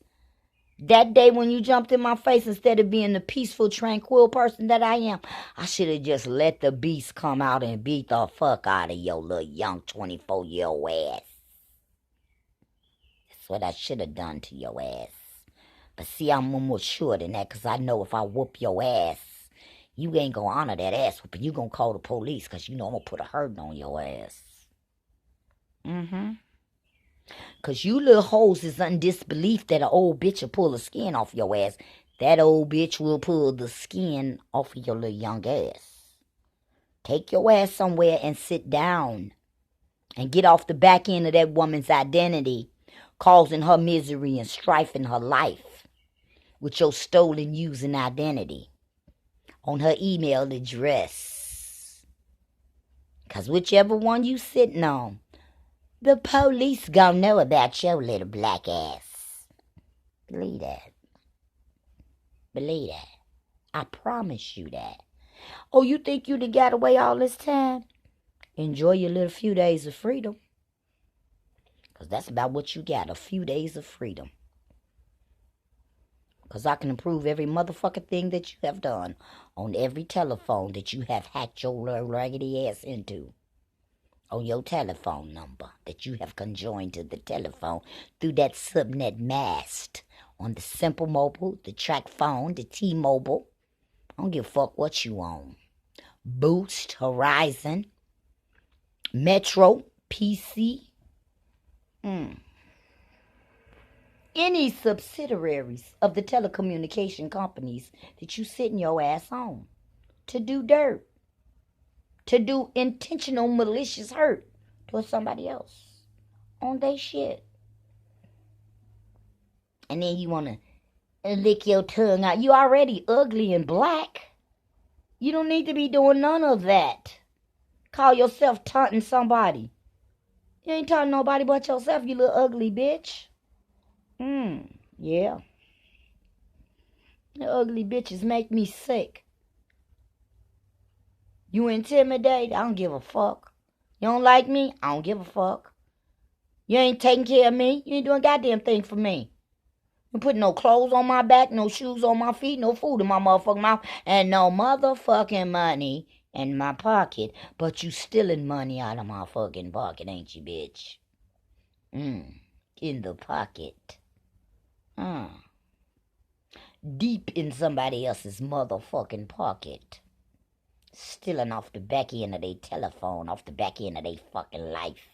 That day when you jumped in my face, instead of being the peaceful, tranquil person that I am, I should have just let the beast come out and beat the fuck out of your little young 24-year-old ass. That's what I should have done to your ass. But see, I'm more sure than that, because I know if I whoop your ass, you ain't going to honor that ass whooping. You going to call the police, because you know I'm going to put a hurting on your ass. Because you little hoes is in disbelief that an old bitch will pull the skin off your ass. That old bitch will pull the skin off of your little young ass. Take your ass somewhere and sit down. And get off the back end of that woman's identity, causing her misery and strife in her life with your stolen using identity on her email address. Because whichever one you sitting on, the police gonna know about your little black ass. Believe that. Believe that. I promise you that. Oh, you think you done got away all this time? Enjoy your little few days of freedom. Because that's about what you got, a few days of freedom. Because I can improve every motherfucking thing that you have done on every telephone that you have hacked your little raggedy ass into. On your telephone number that you have conjoined to the telephone through that subnet mast on the Simple Mobile, the Track Phone, the T-Mobile. I don't give a fuck what you own. Boost, Horizon, Metro, PC. Any subsidiaries of the telecommunication companies that you sitting your ass on to do dirt. To do intentional malicious hurt to somebody else on they shit. And then you want to lick your tongue out. You already ugly and black. You don't need to be doing none of that. Call yourself taunting somebody. You ain't taunting nobody but yourself, you little ugly bitch. Yeah. The ugly bitches make me sick. You intimidate? I don't give a fuck. You don't like me? I don't give a fuck. You ain't taking care of me? You ain't doing a goddamn thing for me. You putting no clothes on my back, no shoes on my feet, no food in my motherfucking mouth, and no motherfucking money in my pocket. But you stealing money out of my fucking pocket, ain't you, bitch? In the pocket. Deep in somebody else's motherfucking pocket. Stealing off the back end of their telephone, off the back end of their fucking life.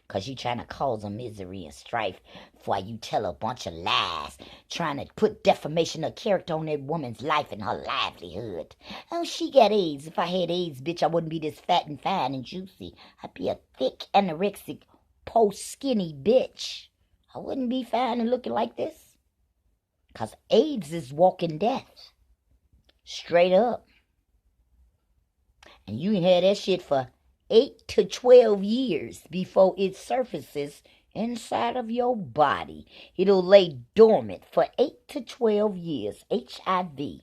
Because you trying to cause them misery and strife while you tell a bunch of lies. Trying to put defamation of character on that woman's life and her livelihood. Oh, she got AIDS. If I had AIDS, bitch, I wouldn't be this fat and fine and juicy. I'd be a thick, anorexic, post-skinny bitch. I wouldn't be fine and looking like this. Because AIDS is walking death. Straight up. And you ain't had that shit for 8 to 12 years before it surfaces inside of your body. It'll lay dormant for 8 to 12 years. HIV.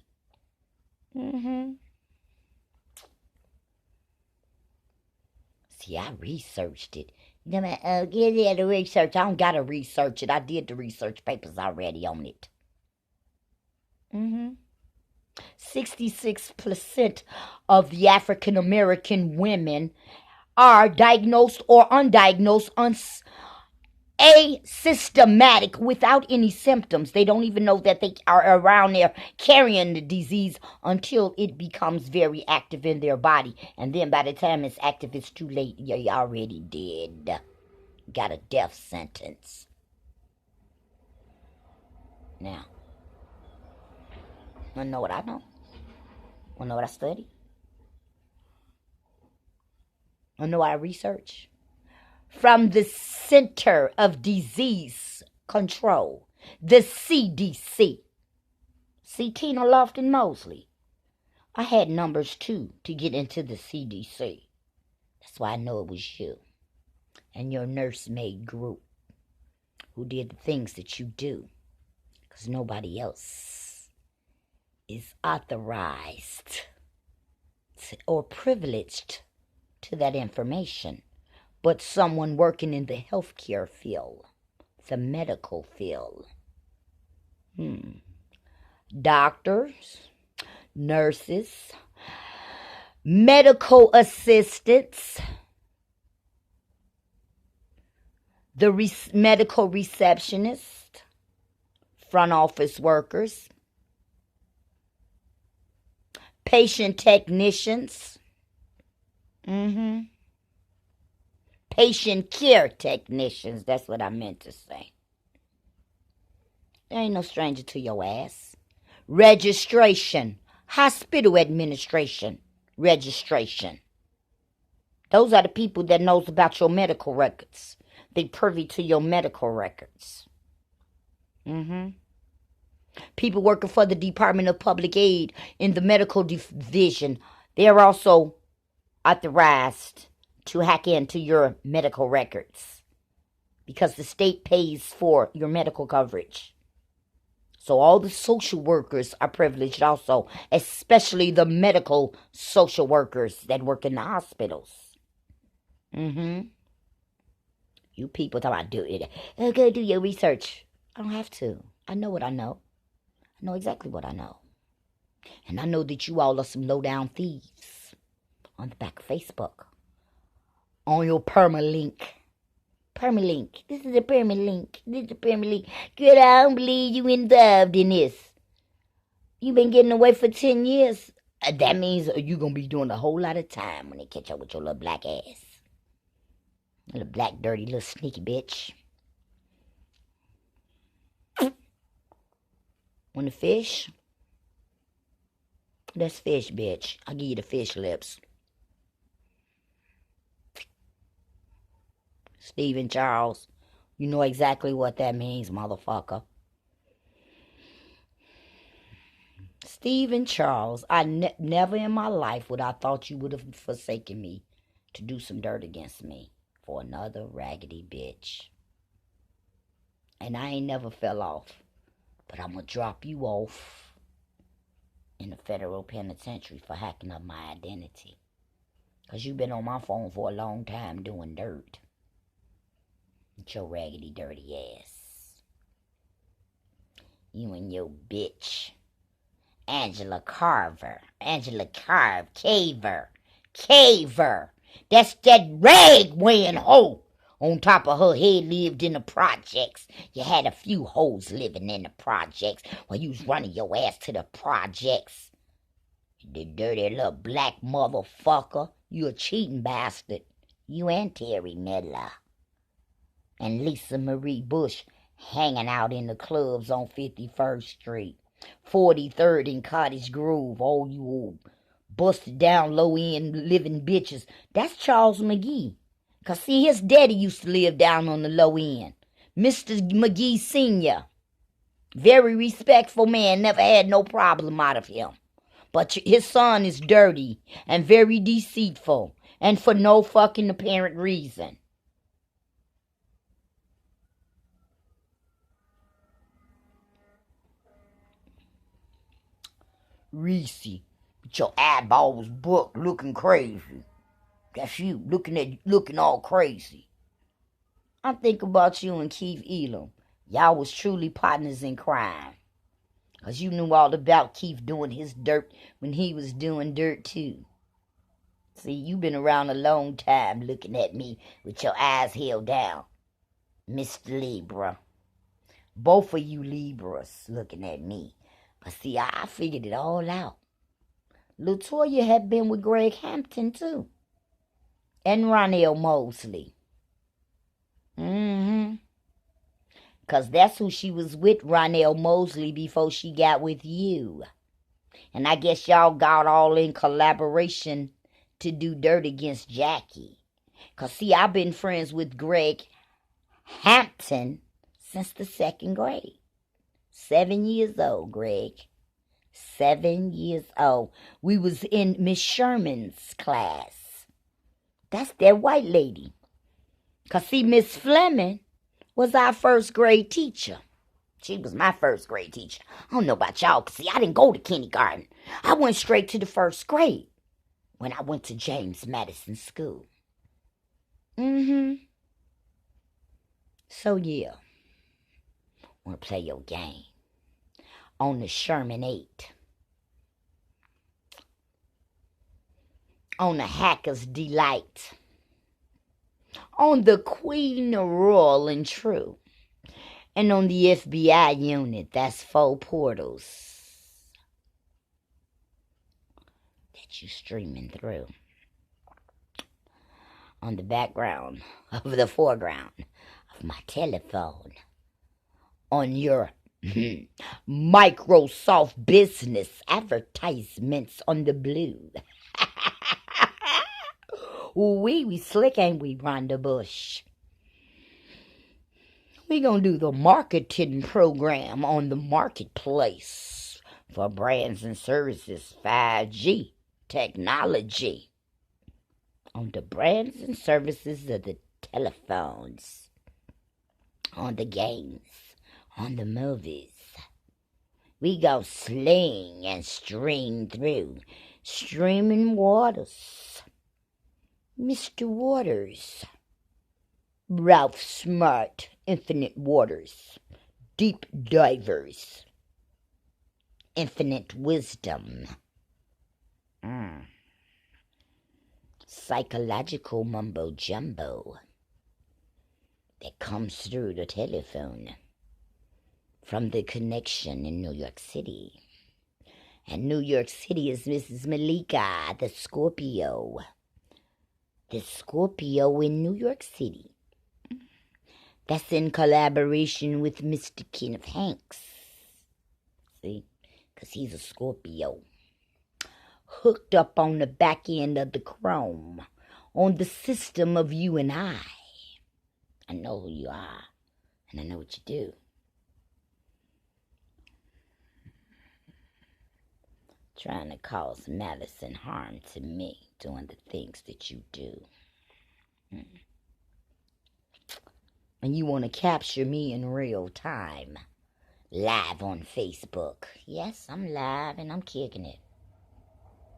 See, I researched it. Get the research. I don't gotta research it. I did the research papers already on it. 66% of the African American women are diagnosed or undiagnosed, asymptomatic, without any symptoms. They don't even know that they are around there carrying the disease until it becomes very active in their body. And then by the time it's active, it's too late. You're already dead. Got a death sentence. Now, wanna know what I know? Wanna know what I study? Wanna know what I research? From the Center of Disease Control, the CDC. See, Tina Lofton Mosley. I had numbers too to get into the CDC. That's why I know it was you and your nursemaid group who did the things that you do. Because nobody else is authorized or privileged to that information, but someone working in the healthcare field, the medical field. Doctors, nurses, medical assistants, the medical receptionist, front office workers, patient technicians, patient care technicians, that's what I meant to say. There ain't no stranger to your ass. Registration, hospital administration, registration. Those are the people that knows about your medical records. They privy to your medical records. People working for the Department of Public Aid in the medical division, they're also authorized to hack into your medical records because the state pays for your medical coverage. So all the social workers are privileged also, especially the medical social workers that work in the hospitals. You people talking about do it. Go do your research. I don't have to. I know what I know. I know exactly what I know. And I know that you all are some low-down thieves on the back of Facebook. On your permalink. Permalink. This is a permalink. This is a permalink. Girl, I don't believe you involved in this. You've been getting away for 10 years. That means you're going to be doing a whole lot of time when they catch up with your little black ass. Little black, dirty, little sneaky bitch. Want the fish? That's fish, bitch. I'll give you the fish lips. Stephen Charles. You know exactly what that means, motherfucker. Stephen Charles, never in my life would I thought you would have forsaken me to do some dirt against me for another raggedy bitch. And I ain't never fell off, but I'm going to drop you off in the federal penitentiary for hacking up my identity. Because you've been on my phone for a long time doing dirt. With your raggedy, dirty ass. You and your bitch. Angela Caver. That's that rag-wearing hoe. On top of her head lived in the projects. You had a few hoes living in the projects while you was running your ass to the projects. The dirty little black motherfucker. You a cheating bastard. You and Terry Miller. And Lisa Marie Bush hanging out in the clubs on 51st Street. 43rd in Cottage Grove. All you old busted down low-end living bitches. That's Charles McGee. Because, see, his daddy used to live down on the low end. Mr. McGee Sr. Very respectful man. Never had no problem out of him. But his son is dirty and very deceitful. And for no fucking apparent reason. Reese, with your eyeballs booked looking crazy. That's you, looking all crazy. I think about you and Keith Elam. Y'all was truly partners in crime. Because you knew all about Keith doing his dirt when he was doing dirt too. See, you been around a long time looking at me with your eyes held down. Mr. Libra. Both of you Libras looking at me. But see, I figured it all out. LaToya had been with Greg Hampton too. And Ronell Mosley. Because that's who she was with, Ronell Mosley, before she got with you. And I guess y'all got all in collaboration to do dirt against Jackie. Because, see, I've been friends with Greg Hampton since the 2nd grade. 7 years old, Greg. 7 years old. We was in Miss Sherman's class. That's that white lady. Because, see, Miss Fleming was our 1st grade teacher. She was my 1st grade teacher. I don't know about y'all, because, see, I didn't go to kindergarten. I went straight to the 1st grade when I went to James Madison School. So, yeah. Want to play your game. On the Sherman 8. On the Hacker's Delight. On the Queen Royal and True. And on the FBI unit, that's 4 portals that you streaming through. On the background of the foreground of my telephone. On your Microsoft Business advertisements on the blue. We slick, ain't we, Rhonda Bush? We gonna do the marketing program on the marketplace for brands and services, 5G technology. On the brands and services of the telephones, on the games, on the movies. We go sling and stream through streaming waters. Mr. Waters. Ralph Smart, Infinite Waters. Deep Divers. Infinite Wisdom. Psychological mumbo jumbo that comes through the telephone from the connection in New York City. And New York City is Mrs. Malika, the Scorpio. The Scorpio in New York City. That's in collaboration with Mr. Kenneth Hanks. See? Because he's a Scorpio. Hooked up on the back end of the chrome. On the system of you and I. I know who you are, and I know what you do. Trying to cause malice and harm to me, doing the things that you do. And you want to capture me in real time, live on Facebook. Yes, I'm live and I'm kicking it.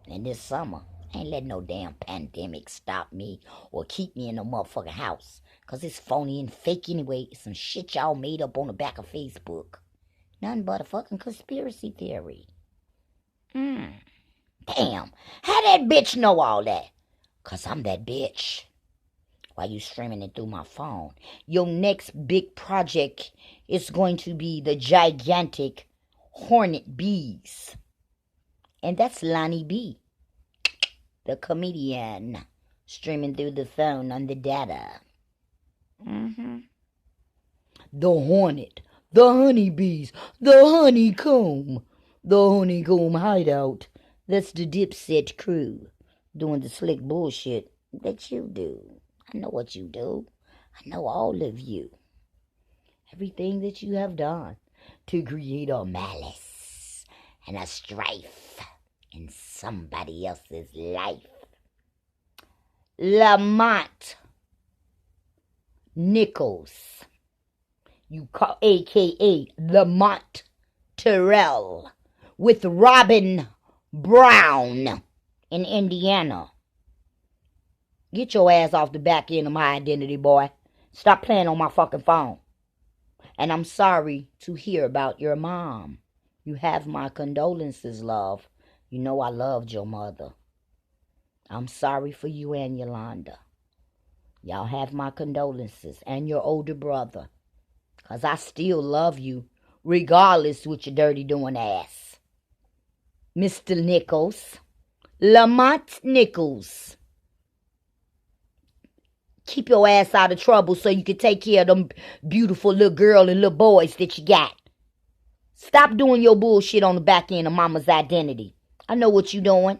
And this summer, I ain't letting no damn pandemic stop me or keep me in no motherfucking house. Because it's phony and fake anyway. It's some shit y'all made up on the back of Facebook. Nothing but a fucking conspiracy theory. Damn. How that bitch know all that? Because I'm that bitch. While you streaming it through my phone. Your next big project is going to be the gigantic Hornet Bees. And that's Lonnie B, the comedian, streaming through the phone on the data. The Hornet, the honeybees, the honeycomb, the honeycomb hideout. That's the Dipset crew doing the slick bullshit that you do. I know what you do. I know all of you. Everything that you have done to create a malice and a strife in somebody else's life. Lamont Nichols, you call a.k.a. Lamont Terrell, with Robin Brown in Indiana. Get your ass off the back end of my identity, boy. Stop playing on my fucking phone. And I'm sorry to hear about your mom. You have my condolences, love. You know I loved your mother. I'm sorry for you and Yolanda. Y'all have my condolences and your older brother. Because I still love you, regardless with your dirty doing ass. Mr. Nichols. Lamont Nichols. Keep your ass out of trouble so you can take care of them beautiful little girl and little boys that you got. Stop doing your bullshit on the back end of mama's identity. I know what you doing.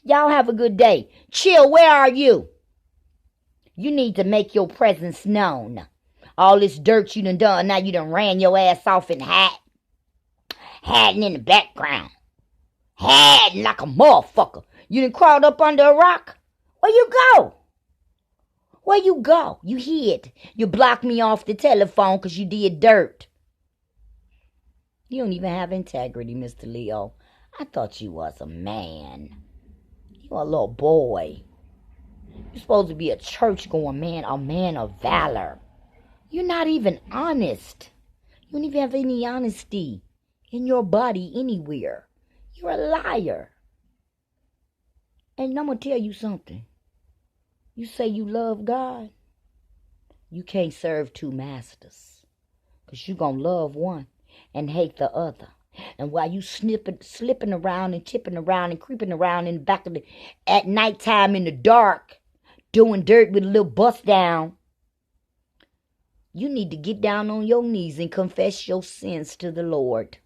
Y'all have a good day. Chill, where are you? You need to make your presence known. All this dirt you done, now you done ran your ass off and hiding in the background. Hiding like a motherfucker. You done crawled up under a rock? Where you go? Where you go? You hid. You blocked me off the telephone because you did dirt. You don't even have integrity, Mr. Leo. I thought you was a man. You a little boy. You're supposed to be a church-going man, a man of valor. You're not even honest. You don't even have any honesty in your body anywhere. You're a liar. And I'm going to tell you something. You say you love God. You can't serve two masters. Because you're going to love one and hate the other. And while you slipping around and tipping around and creeping around in the back of at nighttime in the dark, doing dirt with a little bust down, you need to get down on your knees and confess your sins to the Lord.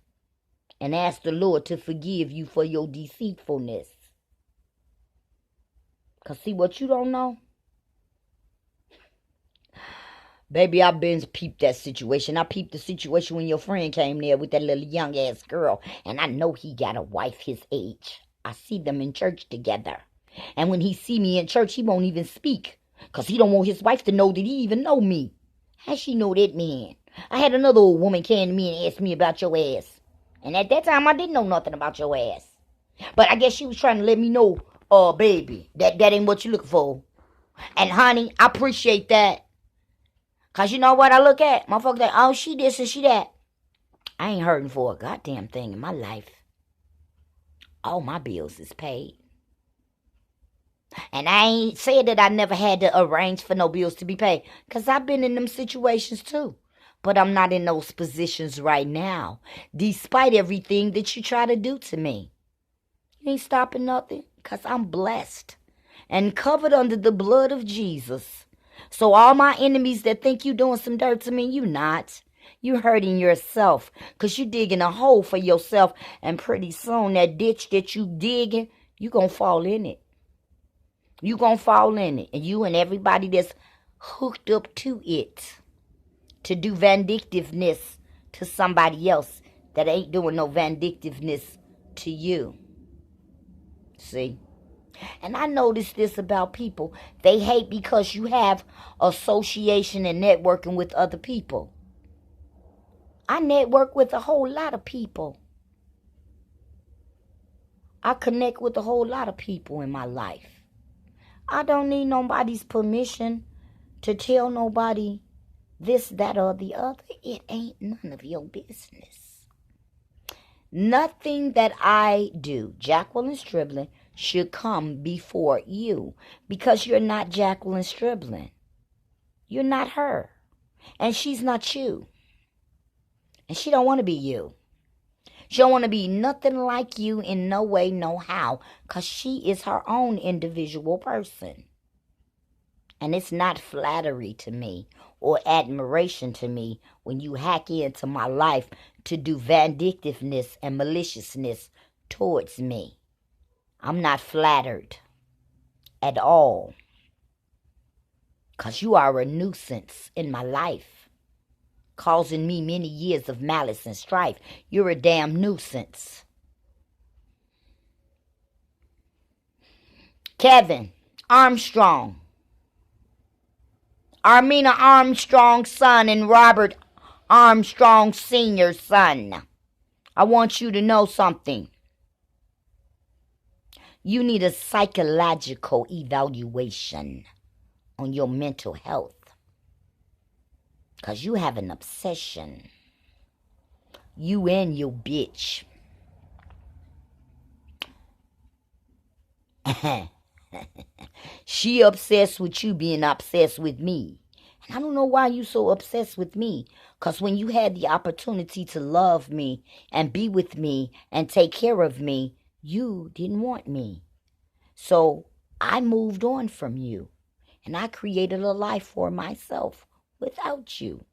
And ask the Lord to forgive you for your deceitfulness. Because see what you don't know? Baby, I've been peeped that situation. I peeped the situation when your friend came there with that little young ass girl. And I know he got a wife his age. I see them in church together. And when he see me in church, he won't even speak. Because he don't want his wife to know that he even know me. How she know that man? I had another old woman came to me and asked me about your ass. And at that time, I didn't know nothing about your ass. But I guess she was trying to let me know, baby, that ain't what you're looking for. And honey, I appreciate that. Because you know what I look at? Motherfucker like, oh, she this and she that. I ain't hurting for a goddamn thing in my life. All my bills is paid. And I ain't said that I never had to arrange for no bills to be paid. Because I've been in them situations too. But I'm not in those positions right now. Despite everything that you try to do to me. You ain't stopping nothing. Because I'm blessed. And covered under the blood of Jesus. So all my enemies that think you doing some dirt to me, you not. You hurting yourself. Because you digging a hole for yourself. And pretty soon that ditch that you digging, you going to fall in it. You going to fall in it. And you and everybody that's hooked up to it to do vindictiveness to somebody else that ain't doing no vindictiveness to you. See? And I noticed this about people. They hate because you have association and networking with other people. I network with a whole lot of people. I connect with a whole lot of people in my life. I don't need nobody's permission to tell nobody this, that, or the other. It ain't none of your business. Nothing that I do, Jacqueline Striblin, should come before you, because you're not Jacqueline Striblin. You're not her. And she's not you. And she don't want to be you. She don't want to be nothing like you in no way, no how, because she is her own individual person. And it's not flattery to me or admiration to me when you hack into my life to do vindictiveness and maliciousness towards me. I'm not flattered at all, because you are a nuisance in my life, causing me many years of malice and strife. You're a damn nuisance. Kevin Armstrong, Armina Armstrong's son and Robert Armstrong Sr.'s son. I want you to know something. You need a psychological evaluation on your mental health, because you have an obsession. You and your bitch. She obsessed with you being obsessed with me. And I don't know why you so obsessed with me. Because when you had the opportunity to love me and be with me and take care of me, you didn't want me. So I moved on from you. And I created a life for myself without you.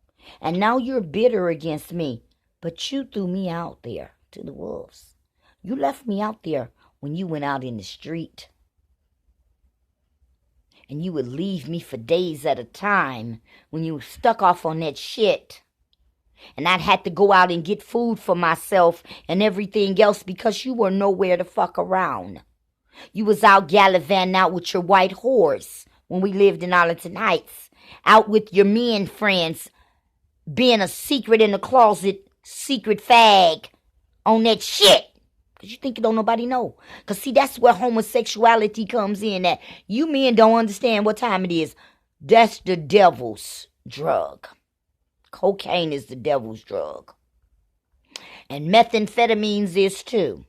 And now you're bitter against me. But you threw me out there to the wolves. You left me out there when you went out in the street. And you would leave me for days at a time when you were stuck off on that shit. And I'd had to go out and get food for myself and everything else because you were nowhere to fuck around. You was out gallivanting out with your white horse when we lived in Arlington Heights. Out with your men friends, being a secret in the closet, secret fag on that shit. Because you think you don't nobody know. Because see, that's where homosexuality comes in. That you men don't understand what time it is. That's the devil's drug. Cocaine is the devil's drug. And methamphetamines is too.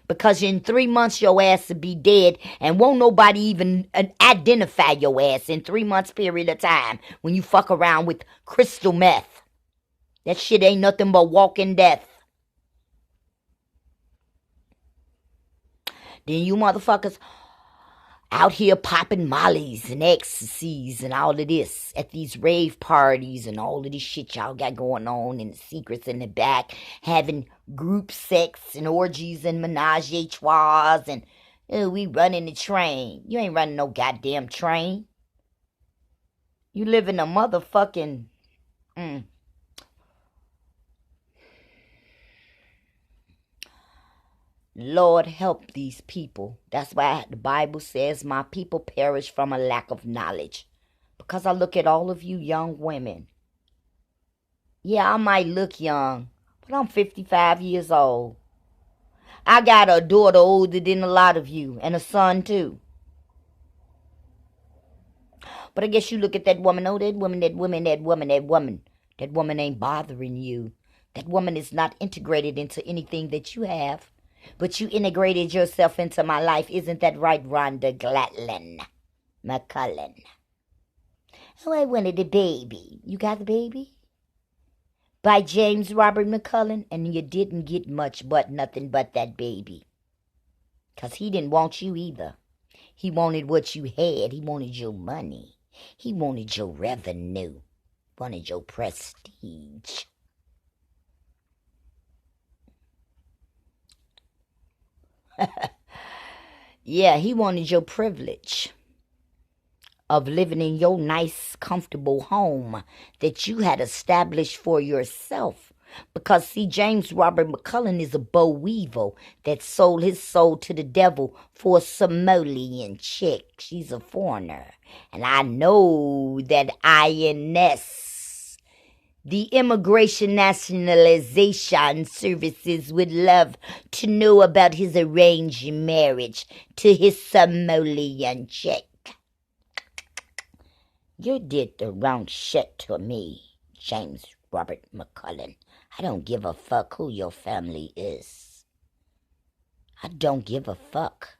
Because in 3 months your ass will be dead. And won't nobody even identify your ass in 3 months period of time. When you fuck around with crystal meth. That shit ain't nothing but walking death. Then you motherfuckers out here popping mollies and ecstasies and all of this at these rave parties and all of this shit y'all got going on and the secrets in the back, having group sex and orgies and menage a trois and we running the train. You ain't running no goddamn train. You live in a motherfucking Lord, help these people. That's why the Bible says my people perish from a lack of knowledge. Because I look at all of you young women. Yeah, I might look young, but I'm 55 years old. I got a daughter older than a lot of you, and a son too. But I guess you look at that woman, that woman ain't bothering you. That woman is not integrated into anything that you have. But you integrated yourself into my life. Isn't that right, Rhonda Glatlin McCullen? Oh, I wanted a baby. You got the baby? By James Robert McCullen. And you didn't get much but nothing but that baby. Because he didn't want you either. He wanted what you had. He wanted your money. He wanted your revenue. Wanted your prestige. Yeah, he wanted your privilege. of living in your nice, comfortable home that you had established for yourself. Because, see, James Robert McCullen is a boll weevil that sold his soul to the devil for a Somalian chick. She's a foreigner. And I know that INS, the Immigration Nationalization Services, would love to know about his arranged marriage to his Somalian chick. You did the wrong shit to me, James Robert McCullen. I don't give a fuck who your family is. I don't give a fuck.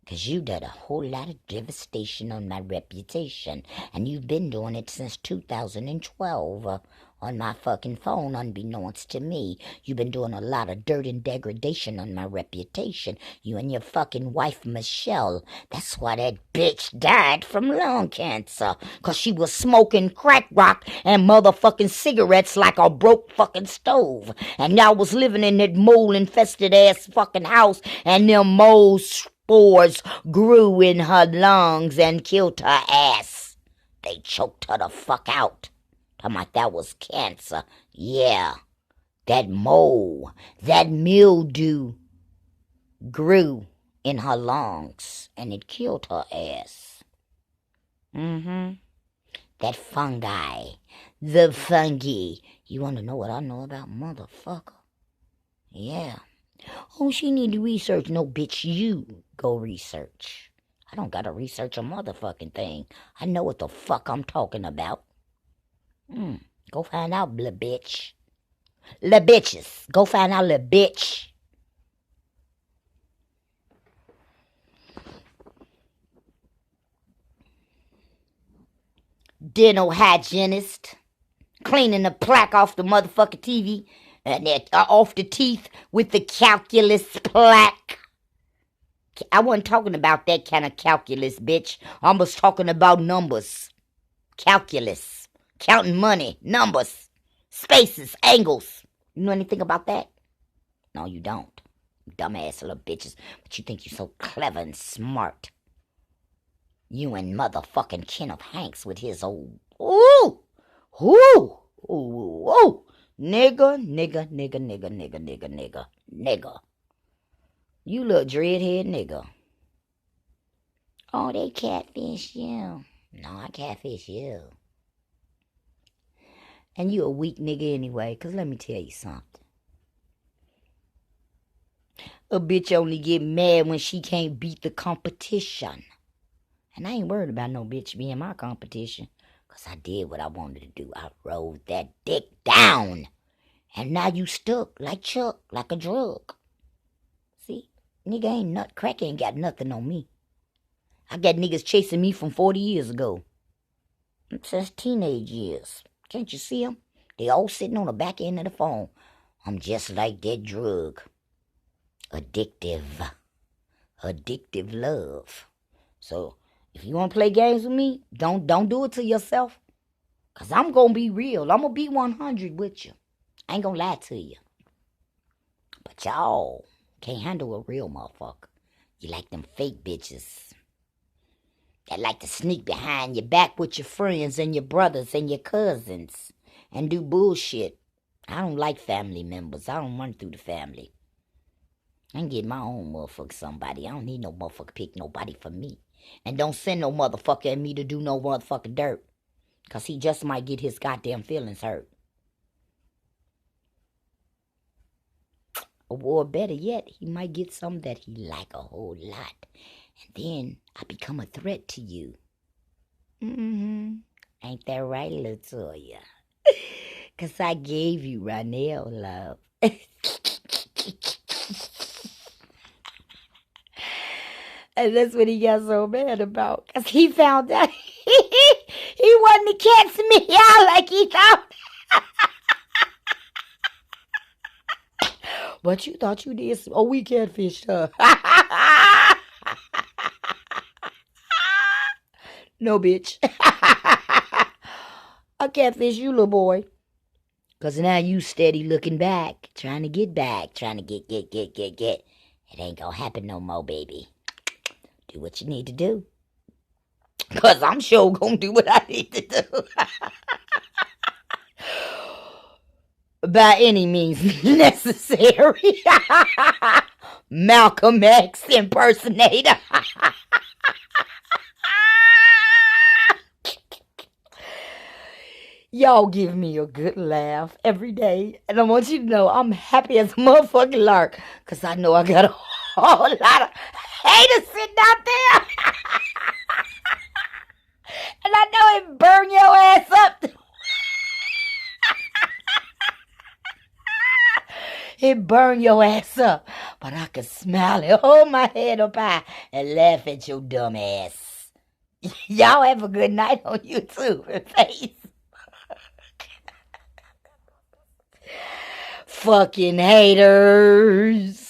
Because you did a whole lot of devastation on my reputation. And you've been doing it since 2012 on my fucking phone, unbeknownst to me. You've been doing a lot of dirt and degradation on my reputation. You and your fucking wife, Michelle. That's why that bitch died from lung cancer. Because she was smoking crack rock and motherfucking cigarettes like a broke fucking stove. And y'all was living in that mold-infested ass fucking house. And them moles spores grew in her lungs and killed her ass. They choked her the fuck out. Talking about that was cancer. Yeah. That mold, that mildew grew in her lungs and it killed her ass. That fungi. The fungi. You want to know what I know about, motherfucker? Yeah. Oh, she need to research. No, bitch, you go research. I don't gotta research a motherfucking thing. I know what the fuck I'm talking about. Go find out, little bitch. Little bitches. Go find out, little bitch. Dental hygienist. Cleaning the plaque off the motherfucking TV. And off the teeth with the calculus plaque. I wasn't talking about that kind of calculus, bitch. I was talking about numbers. Calculus. Counting money. Numbers. Spaces. Angles. You know anything about that? No, you don't. Dumbass little bitches. But you think you're so clever and smart. You and motherfucking Kenneth Hanks with his old... Ooh! Ooh! Ooh! Ooh! Nigga, nigga, nigga, nigga, nigga, nigga, nigga, nigga. You little dreadhead nigga. Oh, they catfish you. No, I catfish you. And you a weak nigga anyway, because let me tell you something. A bitch only get mad when she can't beat the competition. And I ain't worried about no bitch being my competition. Because I did what I wanted to do. I rolled that dick down. And now you stuck like Chuck, like a drug. See? Nigga ain't nut crack ain't got nothing on me. I got niggas chasing me from 40 years ago. Since teenage years. Can't you see them? They all sitting on the back end of the phone. I'm just like that drug. Addictive. Addictive love. So, if you want to play games with me, don't do it to yourself. Because I'm going to be real. I'm going to be 100 with you. I ain't going to lie to you. But y'all can't handle a real motherfucker. You like them fake bitches. That like to sneak behind your back with your friends and your brothers and your cousins. And do bullshit. I don't like family members. I don't run through the family. I can get my own motherfucker somebody. I don't need no motherfucker pick nobody for me. And don't send no motherfucker at me to do no motherfucking dirt. Because he just might get his goddamn feelings hurt. Or better yet, he might get something that he like a whole lot. And then I become a threat to you. Ain't that right, Latoya? Because I gave you Ronell love. And that's what he got so mad about. Because he found out he wasn't to catch me out like he thought. But you thought you did. Oh, we catfished her. No, bitch. I catfish you, little boy. Because now you steady looking back. Trying to get back. Trying to get. It ain't going to happen no more, baby. Do what you need to do. Because I'm sure going to do what I need to do. By any means necessary. Malcolm X impersonator. Y'all give me a good laugh every day. And I want you to know I'm happy as a motherfucking lark. Because I know I got a whole lot of haters sitting out there. And I know it burn your ass up. It burn your ass up. But I can smile and hold my head up high and laugh at your dumb ass. Y'all have a good night on YouTube and Facebook. Fucking haters.